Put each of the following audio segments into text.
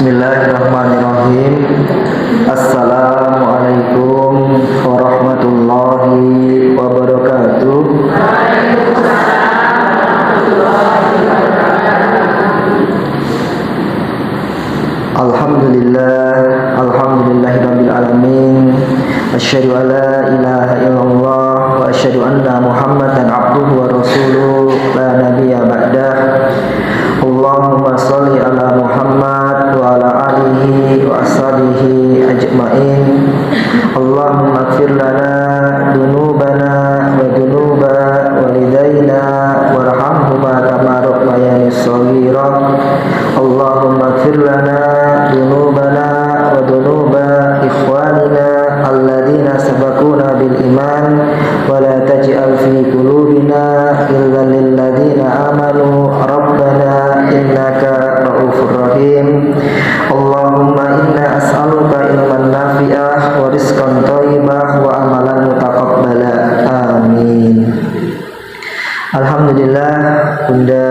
Bismillahirrahmanirrahim. Assalamualaikum warahmatullahi wabarakatuh. Alhamdulillahirabbil alamin. Asyhadu an la ilaha illallah wa asyhadu anna Muhammadan abduhu wa rasuluh la nabiyya ba'dah. Allahumma sholli ala Muhammad wa ala alihi wa ashabihi ajmain. Allahumma ighfir lana dunubana wa dunuba walidayna warhamhuma kama rabbayani shaghira. Allahumma ighfir lana dunubana wa dunuba ikhwanina alladzina sabaquna bil iman wa la taj'al fi qulubina ghillan lil ladzina amanu rabbana innaka ra'ufur rahim. Allahumma inna as'aluka ilman nafi'ah wa rizqan thayyibah wa amalan mutaqabbala. Amin. Alhamdulillah, Bunda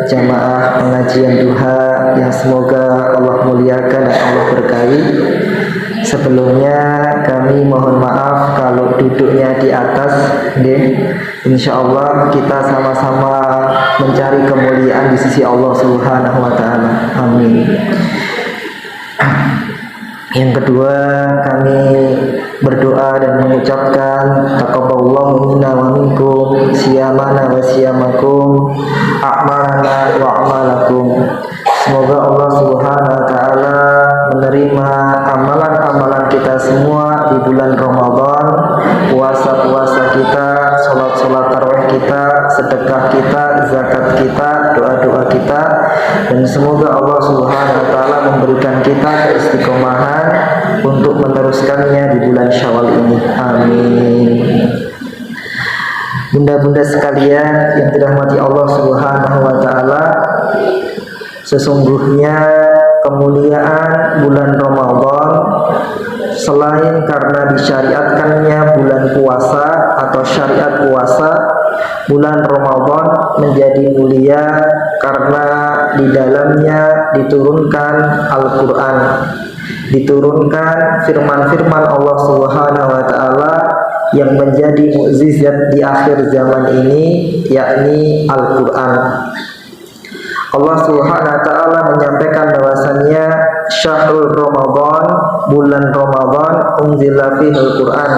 jamaah pengajian duha yang semoga Allah muliakan dan Allah berkahi. Sebelumnya kami mohon maaf kalau duduknya di atas, insyaallah kita sama-sama mencari kemuliaan di sisi Allah Subhanahu wa taala. Amin. Yang kedua, kami berdoa dan mengucapkan taqabbalallahu minna wa minkum siyamana wa siyamakum a'malana wa a'malakum. Semoga Allah Subhanahu wa taala menerima amalan-amalan kita semua di bulan Ramadan, puasa-puasa kita, salat-salat tarawih kita, sedekah kita, zakat kita, doa-doa kita, dan semoga Allah Subhanahu wa taala memberikan kita keistiqomahan untuk meneruskannya di bulan Syawal ini. Amin. Bunda-bunda sekalian yang dirahmati Allah Subhanahu wa taala, sesungguhnya kemuliaan bulan Ramadan selain karena disyariatkannya bulan puasa atau syariat puasa, bulan Ramadan menjadi mulia karena di dalamnya diturunkan Al-Quran, diturunkan firman-firman Allah Subhanahu wa taala yang menjadi mukjizat di akhir zaman ini, yakni Al-Quran. Allah Subhanahu wa taala menyampaikan bahwasannya syahrul Ramadan, bulan Ramadan, unzila fihil Quran,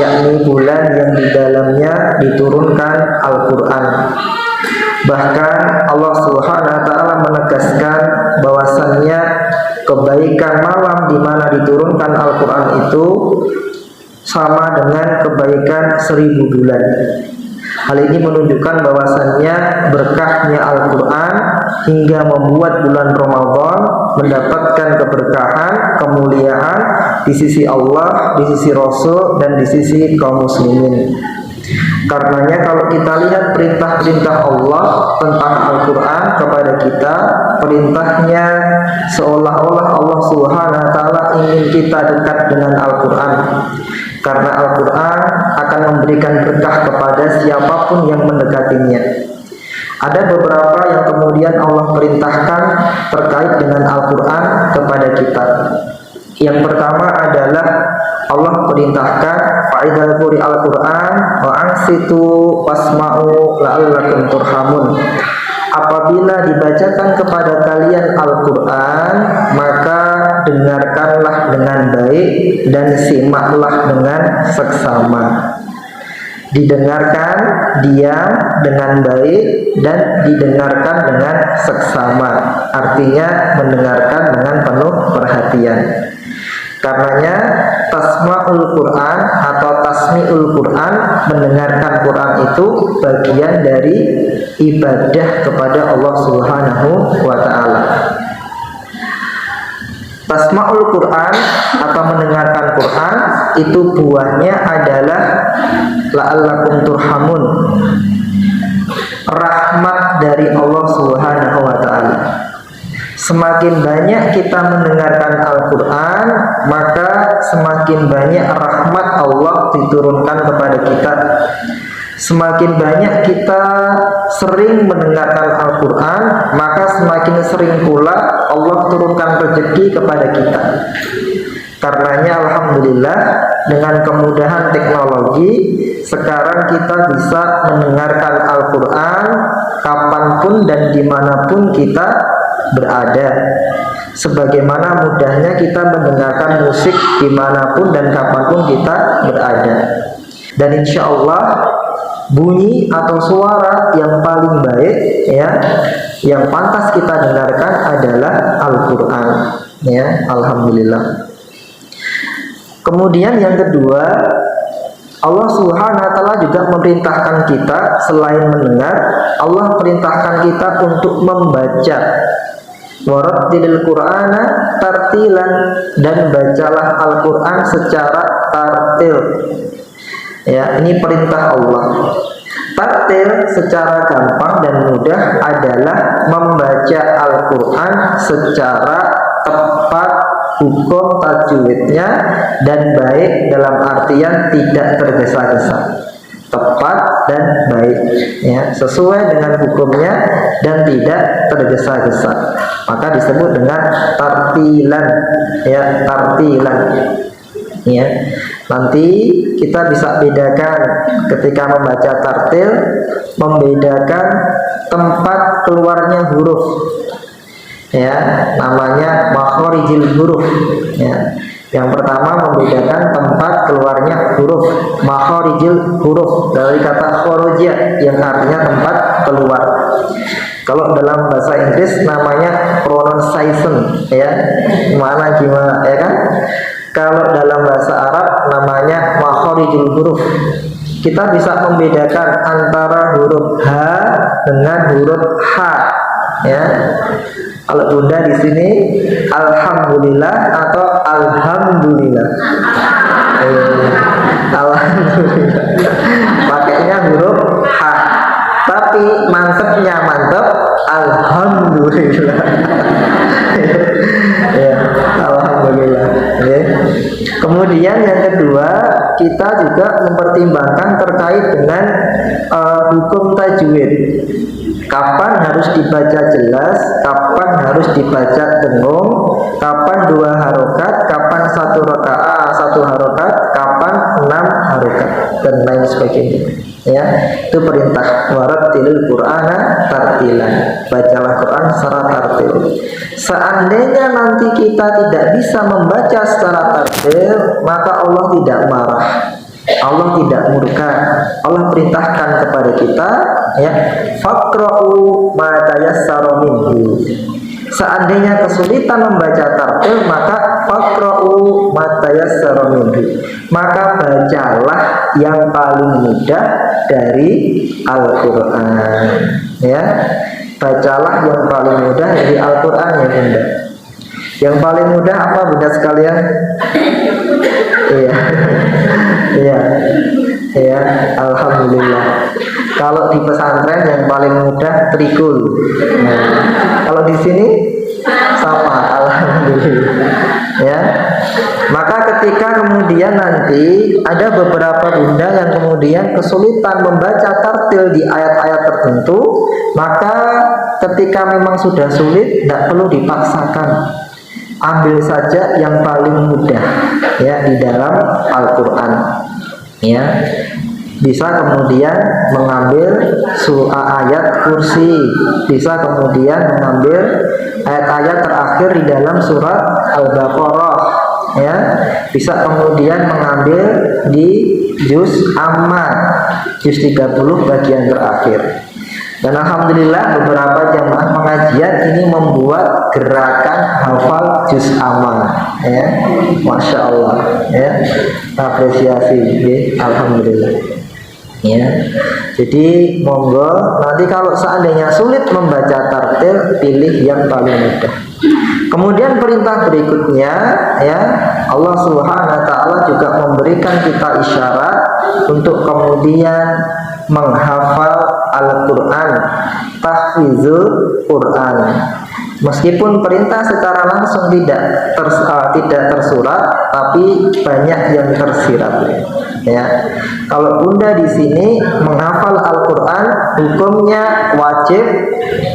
yakni bulan yang di dalamnya diturunkan Al-Quran. Bahkan Allah Subhanahu wa taala menegaskan bahwasannya kebaikan malam di mana diturunkan Al-Quran itu sama dengan kebaikan 1000 bulan. Hal ini menunjukkan bahwasannya berkahnya Al-Quran hingga membuat bulan Ramadan mendapatkan keberkahan, kemuliaan di sisi Allah, di sisi Rasul, dan di sisi kaum muslimin. Karenanya kalau kita lihat perintah-perintah Allah tentang Al-Quran kepada kita, perintahnya seolah-olah Allah Subhanahu wa taala ingin kita dekat dengan Al-Quran, karena Al-Quran akan memberikan berkah kepada siapapun yang mendekatinya. Ada beberapa yang kemudian Allah perintahkan terkait dengan Al-Quran kepada kita. Yang pertama adalah Allah perintahkan fa'idhal quri Al-Quran wa ansitu wasma'u la'allakum turhamun. Apabila dibacakan kepada kalian Al-Quran, maka dengarkanlah dengan baik dan simaklah dengan seksama. Didengarkan diam dengan baik dan didengarkan dengan seksama, artinya mendengarkan dengan penuh perhatian. Karenanya tasma'ul Quran atau tasmi'ul Quran, mendengarkan Quran itu bagian dari ibadah kepada Allah Subhanahu wa taala. Tasma'ul Quran atau mendengarkan Quran itu buahnya adalah la'allakum turhamun, rahmat dari Allah Subhanahu wa taala. Semakin banyak kita mendengarkan Al-Quran, maka semakin banyak rahmat Allah diturunkan kepada kita. Semakin banyak kita sering mendengarkan Al-Quran, maka semakin sering pula Allah turunkan rezeki kepada kita. Karenanya alhamdulillah dengan kemudahan teknologi sekarang kita bisa mendengarkan Al-Quran kapanpun dan dimanapun kita berada. Sebagaimana mudahnya kita mendengarkan musik dimanapun dan kapanpun kita berada. Dan insya Allah bunyi atau suara yang paling baik ya, yang pantas kita dengarkan adalah Al-Quran ya, alhamdulillah. Kemudian yang kedua, Allah Subhanahu wa ta'ala juga memerintahkan kita selain mendengar, Allah perintahkan kita untuk membaca. Warattilil Qur'ana tartilan, dan bacalah Al-Quran secara tartil. Ya, ini perintah Allah. Tartil secara gampang dan mudah adalah membaca Al-Quran secara tepat hukum tajwidnya dan baik dalam artian tidak tergesa-gesa, tepat dan baik ya, sesuai dengan hukumnya dan tidak tergesa-gesa, maka disebut dengan tartilan ya, tartilan ya. Nanti kita bisa bedakan ketika membaca tartil, membedakan tempat keluarnya huruf ya, namanya makhorijil huruf ya. Yang pertama membedakan tempat keluarnya huruf, makhorijil huruf dari kata khoroja yang artinya tempat keluar. Kalau dalam bahasa Inggris namanya pronunciation ya, mana gimana ya kan. Kalau dalam bahasa Arab namanya makhorijul huruf. Kita bisa membedakan antara huruf H dengan huruf H ya. Kalau Bunda di sini alhamdulillah atau alhamdulillah. Alhamdulillah. Pakainya huruf H. Tapi mantepnya mantep alhamdulillah. Ya, alhamdulillah. Ya. Kemudian yang kedua, kita juga mempertimbangkan terkait dengan hukum tajwid. Kapan harus dibaca jelas, kapan harus dibaca dengung, kapan 2 harokat, kapan 1 rakaat 1 harokat, kapan 6 harokat, dan lain sebagainya. Ya, itu perintah warattilil Qur'ana tartilan, bacalah Quran secara tartil. Seandainya nanti kita tidak bisa membaca secara tartil, maka Allah tidak marah, Allah tidak murka. Allah perintahkan kepada kita ya, faqra'u ma tayassara minhu. Seandainya kesulitan membaca tartil, maka faqra'u ma tayassara minhu, maka bacalah yang paling mudah dari Al-Qur'an ya. Bacalah yang paling mudah dari Al-Qur'an ya Bunda. Yang paling mudah apa Bunda sekalian? Iya. Iya. Ya, alhamdulillah. Kalau di pesantren yang paling mudah trikul. Nah, kalau di sini sama, alhamdulillah. Ya. Maka ketika kemudian nanti ada beberapa bunda yang kemudian kesulitan membaca tartil di ayat-ayat tertentu, maka ketika memang sudah sulit, tidak perlu dipaksakan. Ambil saja yang paling mudah ya di dalam Al-Quran ya. Bisa kemudian mengambil ayat kursi, bisa kemudian mengambil ayat-ayat terakhir di dalam surat Al-Baqarah ya, bisa kemudian mengambil di juz Amma, juz 30 bagian terakhir. Dan alhamdulillah beberapa jamaah pengajian ini membuat gerakan hafal juz Amma ya, masya Allah ya, apresiasi ya, alhamdulillah ya. Jadi monggo nanti kalau seandainya sulit membaca tartil, pilih yang paling mudah. Kemudian perintah berikutnya ya, Allah Subhanahu wa ta'ala juga memberikan kita isyarat untuk kemudian menghafal Al-Quran, tahfizul Quran. Meskipun perintah secara langsung tidak tersurat, tapi banyak yang tersirat. Ya, kalau bunda di sini menghafal Al-Quran, hukumnya wajib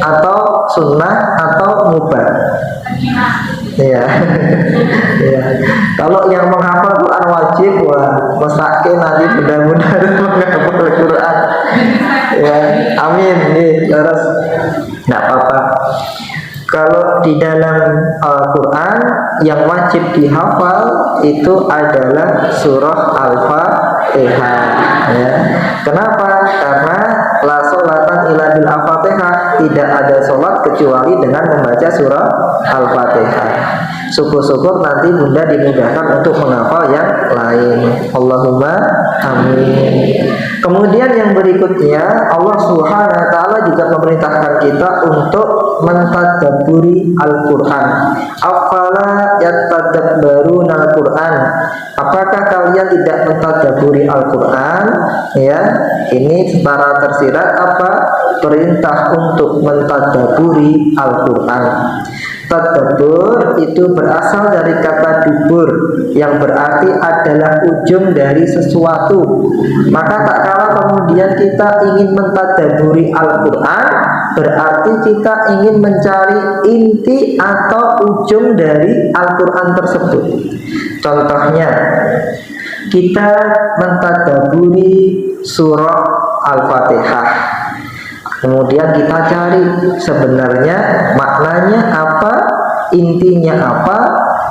atau sunnah atau mubah. Ya, ya. Kalau yang menghafal Quran wajib, wah, mesake nanti benar-benar menghafal Quran. Ya, amin. Nih, terus nggak apa-apa. Kalau di dalam Al-Quran yang wajib dihafal itu adalah surah Al-Fatihah. Ya. Kenapa? Karena la sholatan illa bil Al-Fatihah, tidak ada sholat kecuali dengan membaca surah Al-Fatihah. Syukur-syukur nanti bunda dimudahkan untuk menghafal yang lain. Allahumma amin. Kemudian yang berikutnya, Allah Subhanahu wa ta'ala juga memerintahkan kita untuk mentadabburi Al-Quran. Afala yattadabbaruna Al-Quran. Apakah kalian tidak mentadabburi Al-Quran? Ya, ini secara tersirat apa? Perintah untuk mentadabburi Al-Quran. Tadabbur itu berasal dari kata dubur, yang berarti adalah ujung dari sesuatu. Maka tak kala kemudian kita ingin mentadabburi Al-Quran, berarti kita ingin mencari inti atau ujung dari Al-Quran tersebut. Contohnya, kita mentadabburi surah Al-Fatihah. Kemudian kita cari sebenarnya maknanya apa, intinya apa,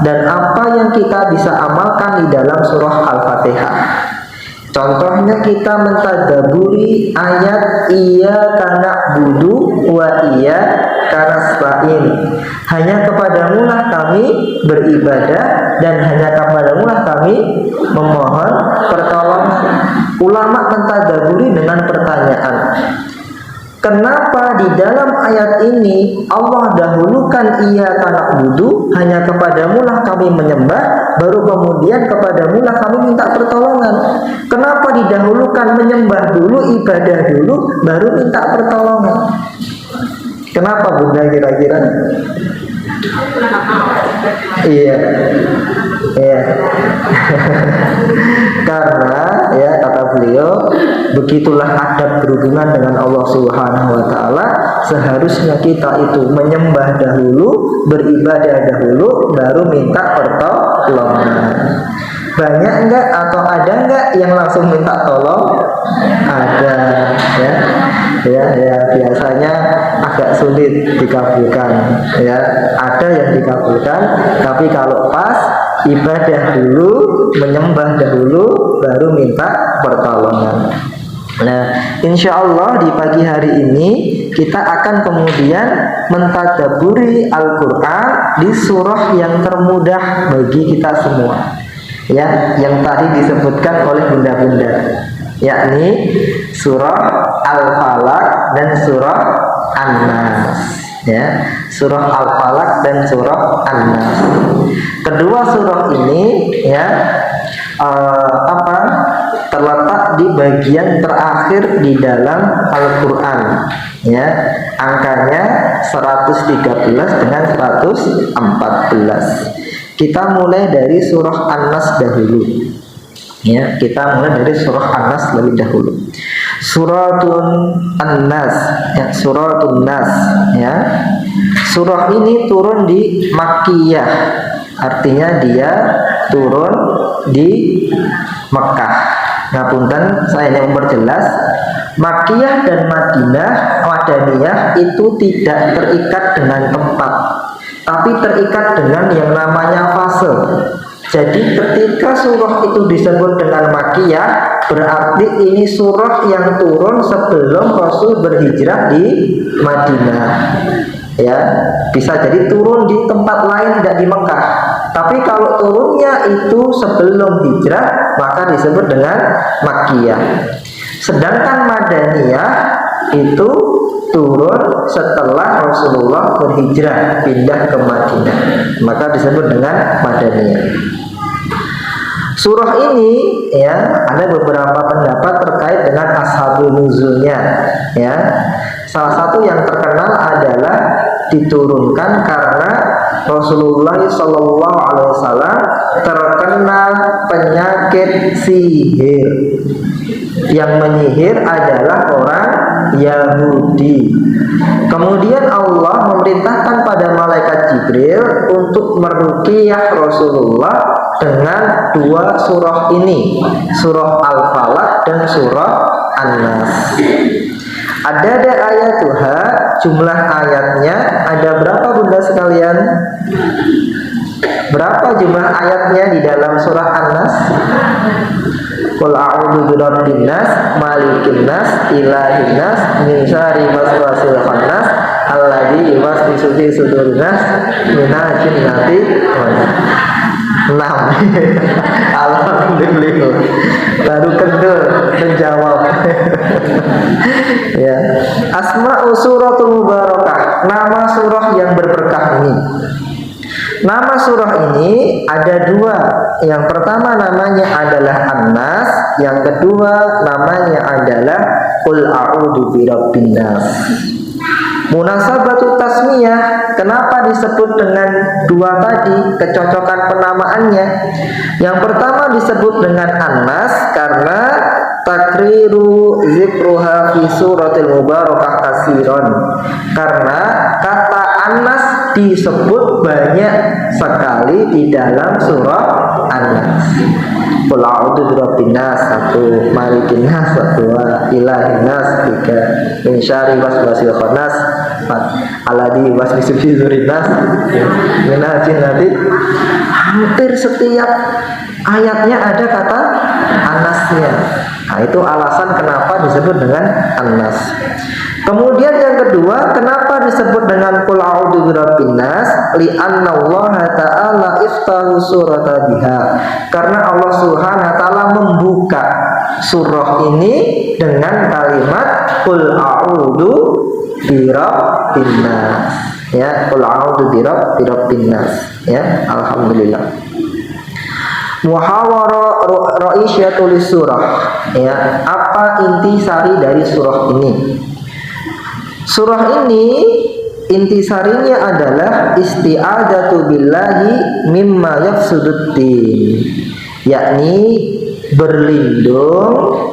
dan apa yang kita bisa amalkan di dalam surah Al-Fatihah. Contohnya kita mentadabburi ayat iyyaka na'budu wa iyyaka nasta'in. Hanya kepadamulah kami beribadah dan hanya kepadamulah kami memohon pertolongan. Ulama mentadabburi dengan pertanyaan, kenapa di dalam ayat ini Allah dahulukan iyyaka na'budu, hanya kepadamulah kami menyembah, baru kemudian kepadamulah kami minta pertolongan? Kenapa didahulukan menyembah dulu, ibadah dulu, baru minta pertolongan? Kenapa bunda kira-kira? Iya, iya. Karena ya kata beliau, begitulah adab berhubungan dengan Allah Subhanahu wa ta'ala. Seharusnya kita itu menyembah dahulu, beribadah dahulu, baru minta pertolongan. Banyak enggak atau ada enggak yang langsung minta tolong? Ada, ya. Ya, biasanya agak sulit dikabulkan. Ya, ada yang dikabulkan, tapi kalau pas ibadah dulu, menyembah dahulu, baru minta pertolongan. Nah, insya Allah di pagi hari ini kita akan kemudian mentadabburi Al-Quran di surah yang termudah bagi kita semua, ya, yang tadi disebutkan oleh bunda-bunda, yakni surah Al-Falaq dan surah An-Nas. Ya, surah Al-Falaq dan surah An-Nas. Kedua surah ini ya terletak di bagian terakhir di dalam Al-Quran, ya, angkanya 113 dengan 114. Kita mulai dari surah An-Nas dahulu. Ya, kita mulai dari surah An-Nas lebih dahulu. Suratun An-Nas, ya, Suratun Nas, ya. Surah ini turun di Makkiyah, artinya dia turun di Mekah. Ngapunten, saya ingin memperjelas, Makkiyah dan Madaniyah itu tidak terikat dengan tempat, tapi terikat dengan yang namanya fase. Jadi ketika surah itu disebut dengan Makkiyah, berarti ini surah yang turun sebelum Rasul berhijrah di Madinah. Ya, bisa jadi turun di tempat lain, tidak di Mekah. Tapi kalau turunnya itu sebelum hijrah, maka disebut dengan Makkiyah. Sedangkan Madaniyah itu turun setelah Rasulullah berhijrah pindah ke Madinah, maka disebut dengan Madaniyah. Surah ini ya ada beberapa pendapat terkait dengan ashabul nuzulnya, ya. Salah satu yang terkenal adalah diturunkan karena Rasulullah SAW terkena penyakit sihir. Yang menyihir adalah orang Yahudi. Kemudian Allah memerintahkan pada malaikat Jibril untuk meruqyah Rasulullah dengan dua surah ini, surah Al-Falaq dan surah An-Nas. Ada ayatuha, jumlah ayatnya ada berapa bunda sekalian? Berapa jumlah ayatnya di dalam surah An-Nas? Qul a'udzu birabbin nas, malikin nas, ilahin nas, min syarri waswasil khannas, alladzi yuwaswisu fi sudurin nas, minal jinnati wan nas. 6. Alhamdulillah. Baru kendor menjawab. Ya. Asma'u suratul mubarakah, nama surah yang berberkah ini. Nama surah ini ada dua. Yang pertama namanya adalah An-Nas, yang kedua namanya adalah Qul a'udzu birabbin nas. Munasabatu tasmiyah, kenapa disebut dengan dua tadi, kecocokan penamaannya. Yang pertama disebut dengan An-Nas karena takriru zikruha fi suratil mubarakah kasiron, karena kata An-Nas disebut banyak sekali di dalam surah An-Nas. Qul a'udzu birabbin nas 1, malikin nas 2, ilahin nas 3, min syarri waswasil khannas 4, alladzi yuwaswisu fi sudurin nas minal jinnati. Hampir setiap ayatnya ada kata An-Nasnya. Nah, itu alasan kenapa disebut dengan An-Nas. Kemudian yang kedua, kenapa disebut dengan Qul a'udzu birabbin nas? Li'anna Allah ta'ala iftahu surata biha. Karena Allah Subhanahu wa taala membuka surah ini dengan kalimat Qul a'udzu birabbin nas. Ya, Qul a'udzu birabbin nas. Ya, alhamdulillah. Muhawara ra'isyatul surah. Ya, apa intisari dari surah ini? Surah ini intisarinya adalah isti'adzatu billahi mimma yafsududdin, yakni berlindung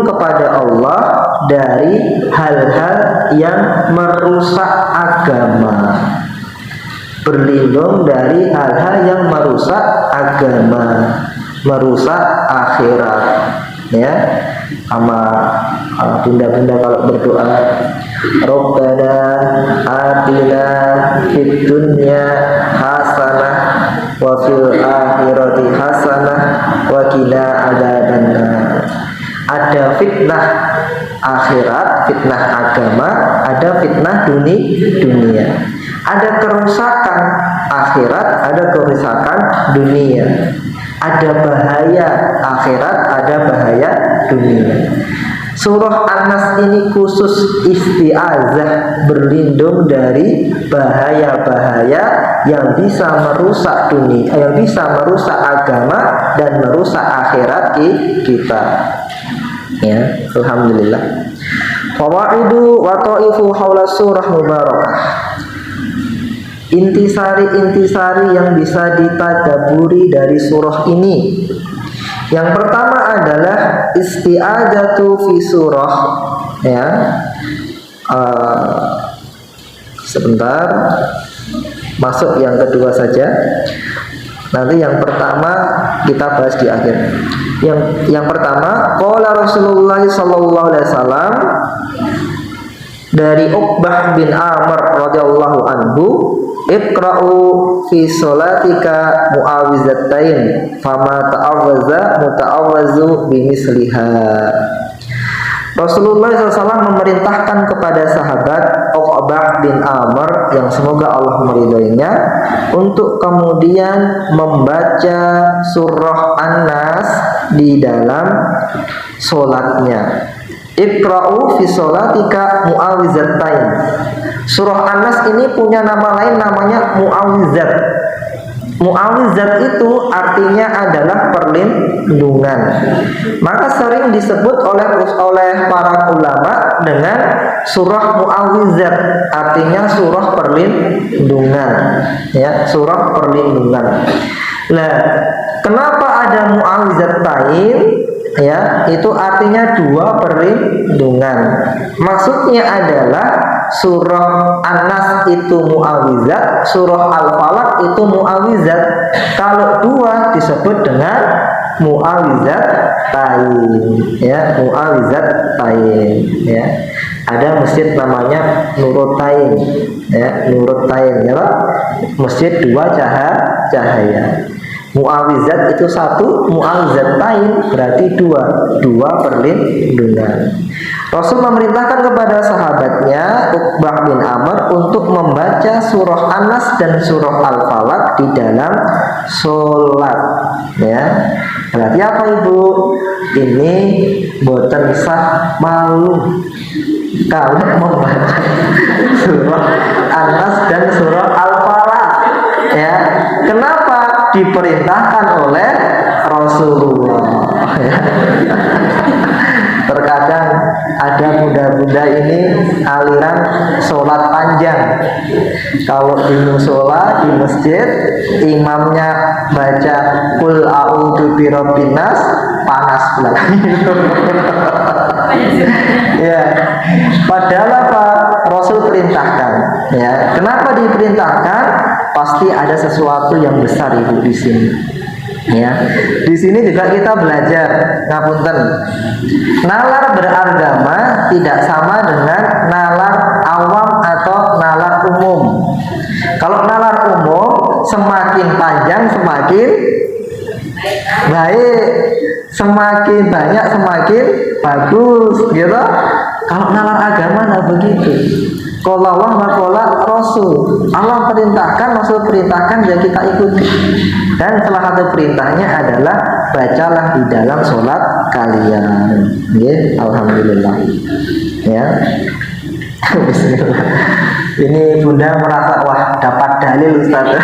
kepada Allah dari hal-hal yang merusak agama. Berlindung dari hal-hal yang merusak agama, merusak akhirat. Ya, sama bunda-bunda kalau berdoa, Rabbana atina fid dunya hasanah wa fil akhirati hasanah wa qina adzabannar. Ada fitnah akhirat, fitnah agama, ada fitnah dunia. Ada kerusakan akhirat, ada kerusakan dunia. Ada bahaya akhirat, ada bahaya dunia. Surah An-Nas ini khusus isti'azah, berlindung dari bahaya-bahaya yang bisa merusak dunia, yang bisa merusak agama dan merusak akhirat kita. Ya, alhamdulillah. Fawaidu wa ta'ifu haula surah mubarakah. Intisari-intisari yang bisa ditadaburi dari surah ini. Yang pertama adalah isti'adzatu fi surah. Ya, sebentar, masuk yang kedua saja. Nanti yang pertama kita bahas di akhir. Yang pertama, qala Rasulullah sallallahu alaihi wasallam dari Uqbah bin Amr radhiyallahu anhu, iqra'u fi sholatika mu'awizatain fama ta'awwaza muta'awwazu bimisliha. Rasulullah SAW memerintahkan kepada sahabat Uqbah bin Amr, yang semoga Allah meridhoinya, untuk kemudian membaca surah An-Nas di dalam solatnya. Iqra'u fi sholatika mu'awizatain. Surah An-Nas ini punya nama lain, namanya mu'awizat. Mu'awizat itu artinya adalah perlindungan. Maka sering disebut oleh para ulama dengan surah Mu'awizat, artinya surah perlindungan, ya, surah perlindungan. Nah, kenapa ada mu'awizatain? Ya, itu artinya dua perlindungan. Maksudnya adalah surah An-Nas itu mu'awizat, surah Al-Falaq itu mu'awizat. Kalau dua disebut dengan mu'awizatain, ya, mu'awizatain, ya. Ada masjid namanya Nurutain, ya, Nurutain, ya, masjid dua cahaya. Mu'awizat itu satu, mu'awizatain berarti dua perlindungan. Rasul memerintahkan kepada sahabatnya Uqbah bin Amr untuk membaca surah An-Nas dan surah Al-Falaq di dalam sholat, ya. Berarti apa ibu? Ini boten sah malu kalau membaca surah An-Nas dan surah Al-Falaq, ya. Kenapa? Diperintahkan oleh Rasulullah, ya. Terkadang ada bunda-bunda ini aliran sholat panjang. Kalau di musola, di masjid, imamnya baca Qul a'udzu birabbin nas, panas banget. Ya, padahal apa? Rasul perintahkan, ya. Kenapa diperintahkan? Pasti ada sesuatu yang besar ibu di sini. Ya, di sini juga kita belajar, ngapunten. Nalar beragama tidak sama dengan nalar awam atau nalar umum. Kalau nalar umum semakin panjang semakin baik, semakin banyak semakin bagus, gitu. Kalau nalar agama nggak begitu. Kalau Allah makola Rasul, Allah perintahkan, Rasul perintahkan, ya kita ikuti. Dan salah satu perintahnya adalah bacalah di dalam sholat kalian. Ya, alhamdulillah. Ya, Bismillah. Ini bunda merasa wah dapat dalil Ustaz.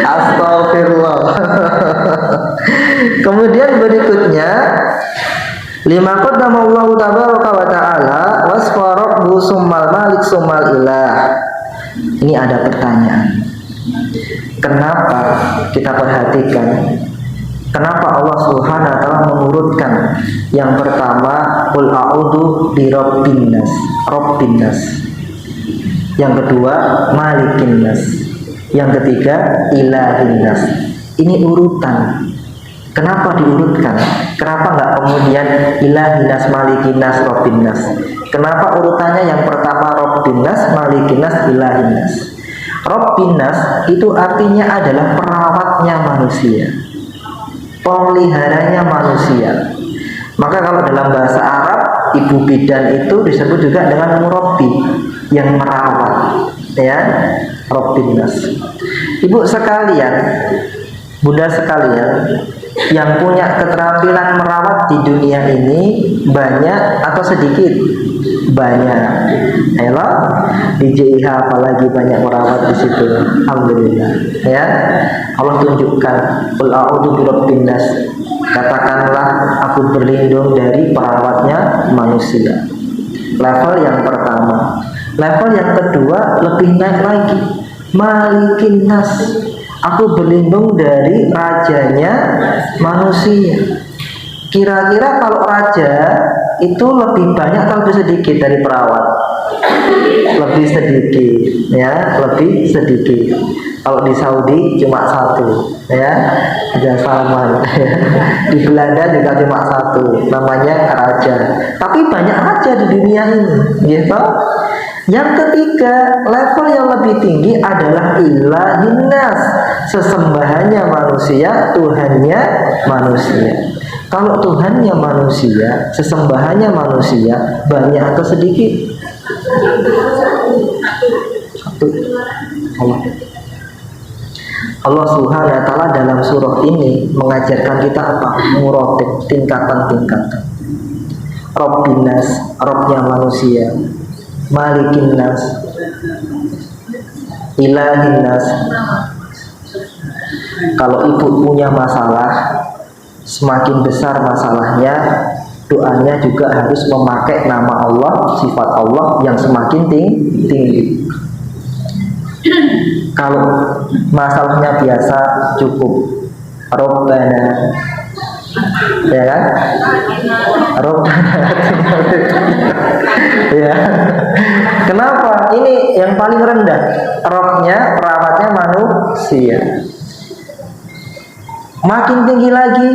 Astagfirullah. Kemudian berikutnya, lima qaddama Allah tabaraka wa ta'ala wasfa rabbu summal malik summal ilah. Ini ada pertanyaan. Kenapa kita perhatikan? Kenapa Allah Subhanahu wa taala mengurutkan yang pertama qul a'udzu birabbin nas, rabbin nas. Yang kedua malikin nas. Yang ketiga ilahin nas. Ini urutan. Kenapa diurutkan? Kenapa nggak kemudian ilahinas, malikinas, robbinas? Kenapa urutannya yang pertama robbinas, malikinas, ilahinas? Robbinas itu artinya adalah perawatnya manusia, pemeliharanya manusia. Maka kalau dalam bahasa Arab, ibu bidan itu disebut juga dengan murabbi, yang merawat, ya, robbinas. Ibu sekalian, bunda sekalian, yang punya keterampilan merawat di dunia ini banyak atau sedikit? Banyak. Hello, di JIH apalagi banyak merawat di situ. Alhamdulillah. Ya, Allah tunjukkan. Qul a'udzu birabbin nas. Katakanlah aku berlindung dari perawatnya manusia. Level yang pertama. Level yang kedua lebih naik lagi. Malikin nas. Aku berlindung dari rajanya manusia. Kira-kira kalau raja itu lebih banyak atau lebih sedikit dari perawat? Lebih sedikit, ya, lebih sedikit. Kalau di Saudi cuma satu, ya, Raja Salman. Di Belanda juga cuma satu, namanya raja. Tapi banyak raja di dunia ini, gitu. Yang ketiga, level yang lebih tinggi adalah ilahinas, sesembahannya manusia, Tuhannya manusia. Kalau Tuhannya manusia, sesembahannya manusia, banyak atau sedikit? Satu. Allah Subhanahu wa taala dalam surah ini mengajarkan kita apa? Muratib, tingkatan-tingkatan. Rabbinas, Rabbnya manusia. Malikin nas, ilahin nas, Kalau ibu punya masalah, semakin besar masalahnya, doanya juga harus memakai nama Allah, sifat Allah yang semakin tinggi. Kalau masalahnya biasa, cukup Rabbana, ya kan? Rabbana. Ya. Kenapa? Ini yang paling rendah. Robnya, perawatnya manusia. Makin tinggi lagi.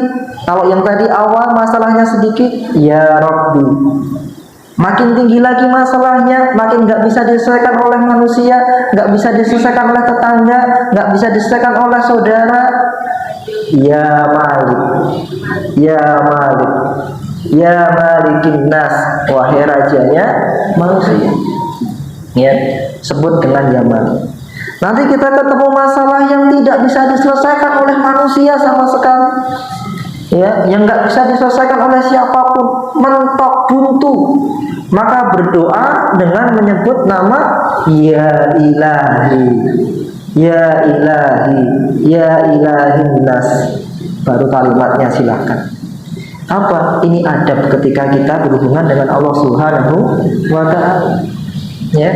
Kalau yang tadi awal masalahnya sedikit, ya Rabbi. Makin tinggi lagi masalahnya, makin nggak bisa diselesaikan oleh manusia, nggak bisa diselesaikan oleh tetangga, nggak bisa diselesaikan oleh saudara. Ya Malik, ya Malik, ya Malikin Nas, wahai rajanya manusia. Ya, sebut dengan ya Malik. Nanti kita ketemu masalah yang tidak bisa diselesaikan oleh manusia sama sekali, ya, yang nggak bisa diselesaikan oleh siapapun, mentok buntu. Maka berdoa dengan menyebut nama ya Ilahi, ya Ilahi, ya Ilahin Nas. Baru kalimatnya silahkan. Apa? Ini adab ketika kita berhubungan dengan Allah Subhanahu wa Ta'ala. Ya,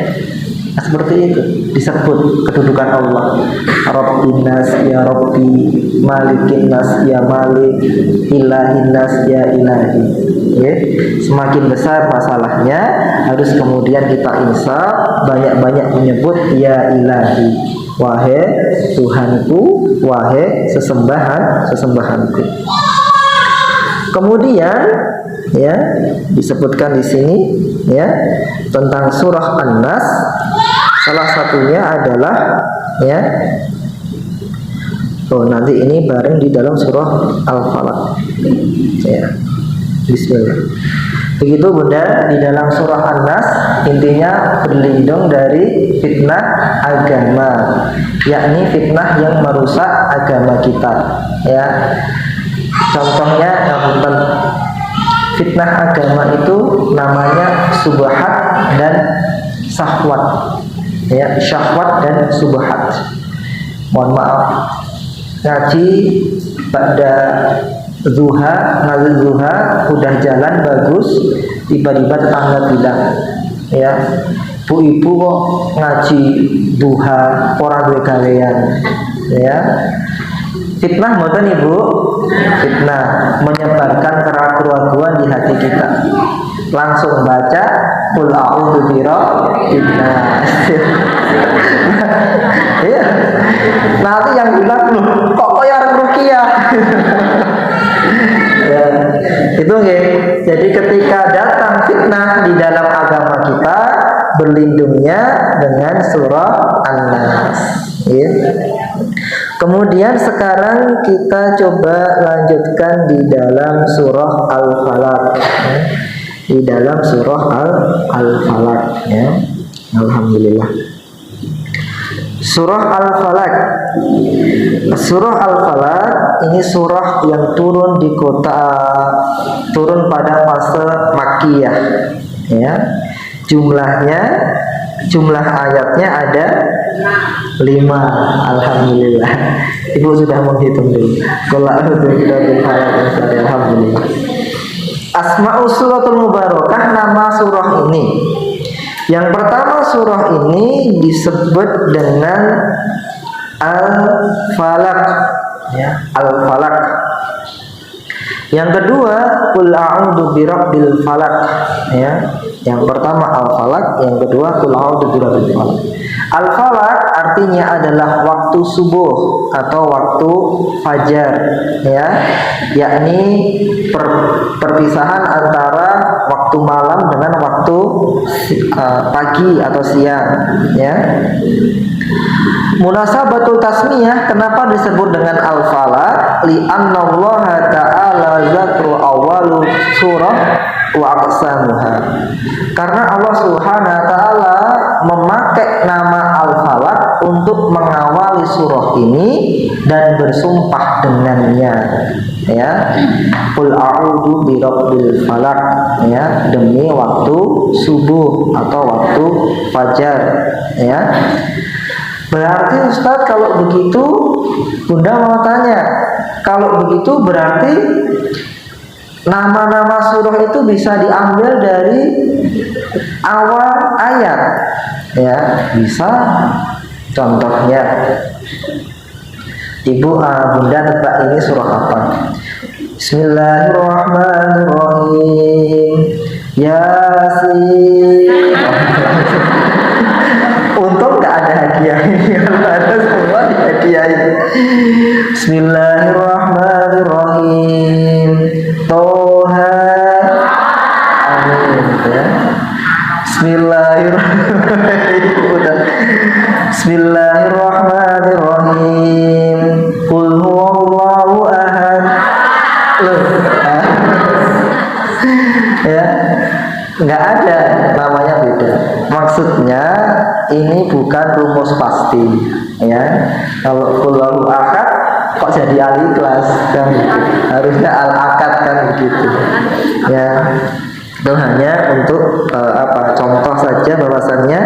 seperti itu disebut kedudukan Allah. Rabbin Nas, ya Rabbi, Malikin Nas, ya Malik, Ilahin Nas, ya Ilahi. Ya. Semakin besar masalahnya, harus kemudian kita insaf, banyak-banyak menyebut ya Ilahi, wahai Tuhanku, wahai sesembahanku. Kemudian ya disebutkan di sini ya tentang surah An-Nas. Salah satunya adalah ya, nanti ini bareng di dalam surah Al-Falaq. Ya. Bismillah. Begitu Bunda, di dalam surah An-Nas intinya berlindung dari fitnah agama, yakni fitnah yang merusak agama kita. Ya. Contohnya fitnah agama itu namanya subhat dan syahwat. Ya, syahwat dan subhat. Mohon maaf, ngaji pada zuha, ngaji zuha udah jalan bagus, tiba-tiba tetangga bilang, ya, bu ibu kok ngaji duha orang duwe gawean, ya. Fitnah mboten Ibu? Fitnah, menyebarkan keraguan-keraguan di hati kita. Langsung baca qul a'udzu birabbin nas. Iya. Nanti yang bilang loh, kok kayak ruqyah. Ya, itu nggih. Jadi ketika datang fitnah di dalam agama kita, berlindungnya dengan surah An-Nas. Ya. Kemudian sekarang kita coba lanjutkan di dalam surah Al-Falaq, ya. Di dalam surah Al-Falaq, ya. Alhamdulillah. Surah Al-Falaq. Surah Al-Falaq ini surah yang turun pada fase Makkiyah, ya. Jumlah ayatnya ada 5. Alhamdulillah. Ibu sudah menghitung dulu. Alhamdulillah. Asma'u suratul mubarakah, nama surah ini. Yang pertama, surah ini disebut dengan Al-Falaq, ya, Al-Falaq. Yang kedua, qul a'udzu birabbil falaq, ya. Yang pertama Al-Falaq, yang kedua qul a'udzu birabbil falaq. Al-Falaq artinya adalah waktu subuh atau waktu fajar, ya, yakni perpisahan antara waktu malam dengan waktu pagi atau siang, ya. Munasabatul tasmiyah, kenapa disebut dengan Al-Falaq? Li'annallaha ta'ala zakru awalu surah wa aqsamuha. Karena Allah Subhanahu wa taala memakai nama Al-Falaq untuk mengawali surah ini dan bersumpah dengannya, ya. Qul a'udzu birabbil falaq, ya, demi waktu subuh atau waktu fajar, ya. Berarti Ustadz kalau begitu, Bunda mau tanya, kalau begitu berarti nama-nama surah itu bisa diambil dari awal ayat, ya bisa. Contohnya, Ibu, Bunda nebak ini surah apa? Bismillahirrahmanirrahim. Yasin. Untung gak ada hadiah ini, ada semua dihadiahin. Bismillahirrahmanirrahim. Toha. Amin ya. Bismillahirrahmanirrahim. Bismillahirrahmanirrahim. Qul huwallahu ahad. Ya, nggak ada, namanya beda. Maksudnya ini bukan rumus pasti, ya. Kalau qul huwallahu ahad kok jadi al-ikhlas kan? Harusnya al-akad kan begitu. Ya. Itu hanya untuk contoh saja bahwasannya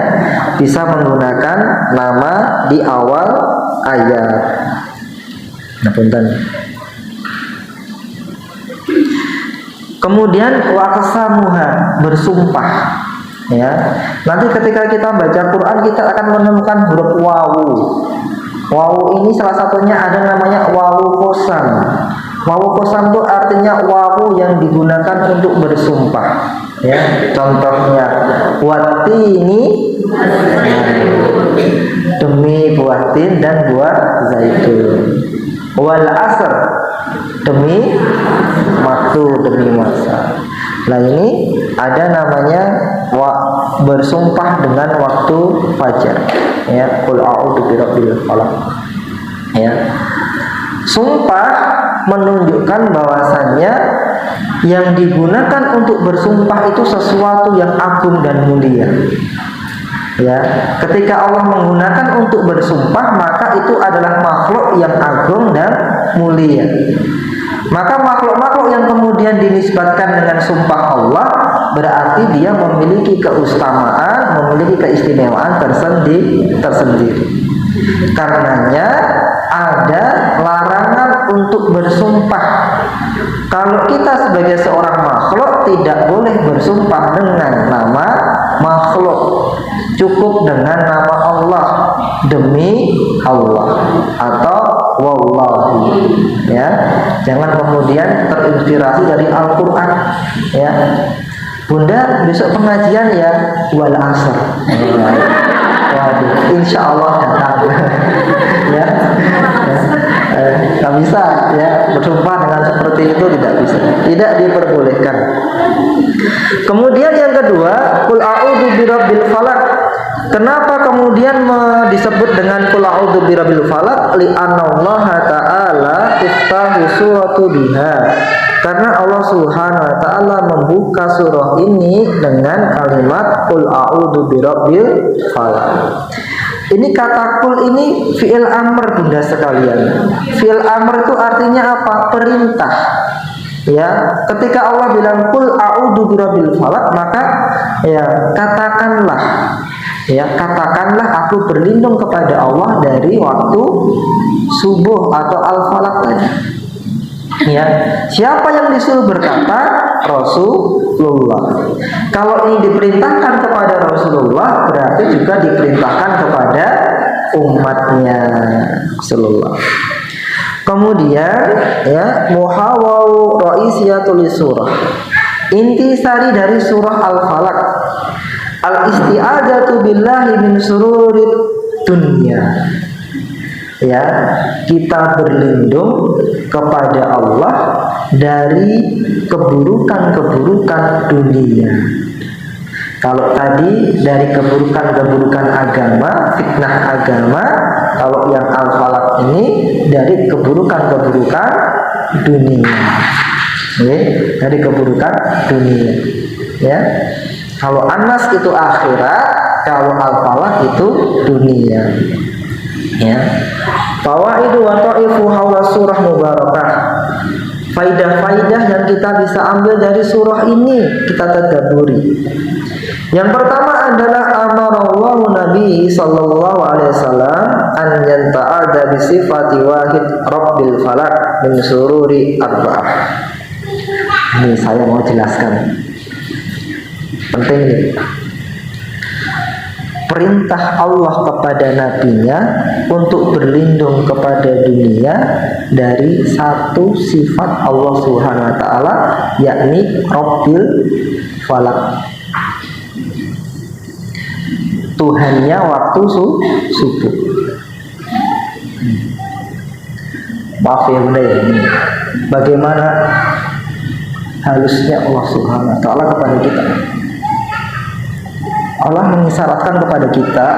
bisa menggunakan nama di awal ayat. Nah, punten. Kemudian waqsamuha, bersumpah, ya. Nanti ketika kita baca Quran kita akan menemukan huruf wawu. Wawu ini salah satunya ada namanya wawu qasam. Wawu qasam itu artinya wawu yang digunakan untuk bersumpah, ya. Contohnya watini, demi buah tin dan buah zaitun. Wal asr, demi waktu, demi masa. Nah ini ada namanya bersumpah dengan waktu fajar, ya. Qul a'udzu birabbil falaq, ya. Sumpah menunjukkan bahwasannya yang digunakan untuk bersumpah itu sesuatu yang agung dan mulia, ya. Ketika Allah menggunakan untuk bersumpah, maka itu adalah makhluk yang agung dan mulia. Maka makhluk-makhluk yang kemudian dinisbatkan dengan sumpah Allah berarti dia memiliki keutamaan, memiliki keistimewaan tersendiri. Karenanya ada larangan untuk bersumpah. Kalau kita sebagai seorang makhluk tidak boleh bersumpah dengan nama makhluk, cukup dengan nama Allah, demi Allah atau wallahi, ya. Jangan kemudian terinspirasi dari Al-Quran, ya. Bunda besok pengajian ya wal asr. Waduh, insya Allah datang. Ya, nggak bisa, ya, bersumpah dengan seperti itu, tidak bisa, tidak diperbolehkan. Kemudian yang kedua, qul a'udzu birabbil falaq. Kenapa kemudian disebut dengan qul a'udzu birabbil falaq? Li'annallaha ta'ala iftahu suratu biha. Karena Allah Subhanahu wa taala membuka surah ini dengan kalimat qul a'udzu birabbil falaq. Ini kata qul ini fi'il amr, Bunda sekalian. Fi'il amr itu artinya apa? Perintah. Ya, ketika Allah bilang qul a'udzu birabbil falaq, maka ya katakanlah, ya katakanlah aku berlindung kepada Allah dari waktu subuh atau al-falaq tadi. Ya, siapa yang disuruh berkata? Rasulullah. Kalau ini diperintahkan kepada Rasulullah, berarti juga diperintahkan kepada umatnya Rasulullah. Kemudian, ya, muhawau raisiyatul surah. Intisari dari surah Al-Falaq. Al-isti'adzatu billahi min sururid dunya. Ya, kita berlindung kepada Allah dari keburukan-keburukan dunia. Kalau tadi dari keburukan-keburukan agama, fitnah agama, kalau yang Al-Falaq ini dari keburukan-keburukan dunia. Oke, dari keburukan dunia. Ya. Kalau An-Nas itu akhirat, kalau Al-Falaq itu dunia. Ya. Fawaidu wa ta'ifu haula surah mubarakah. Faidah-faidah yang kita bisa ambil dari surah ini kita tadabburi. Yang pertama adalah amarallahu Nabi sallallahu alaihi wasallam an yanta'ada bi sifati wahid rabbil falak min sururi arba'ah. Ini saya mau jelaskan. Penting ini. Perintah Allah kepada nabinya untuk berlindung kepada dunia dari satu sifat Allah Subhanahu wa taala, yakni Rabbil Falak. Tuhannya waktu subuh. Maaf ya Bunda ya, ini bagaimana halusnya Allah Subhanahu wa taala kepada kita. Allah mengisyaratkan kepada kita,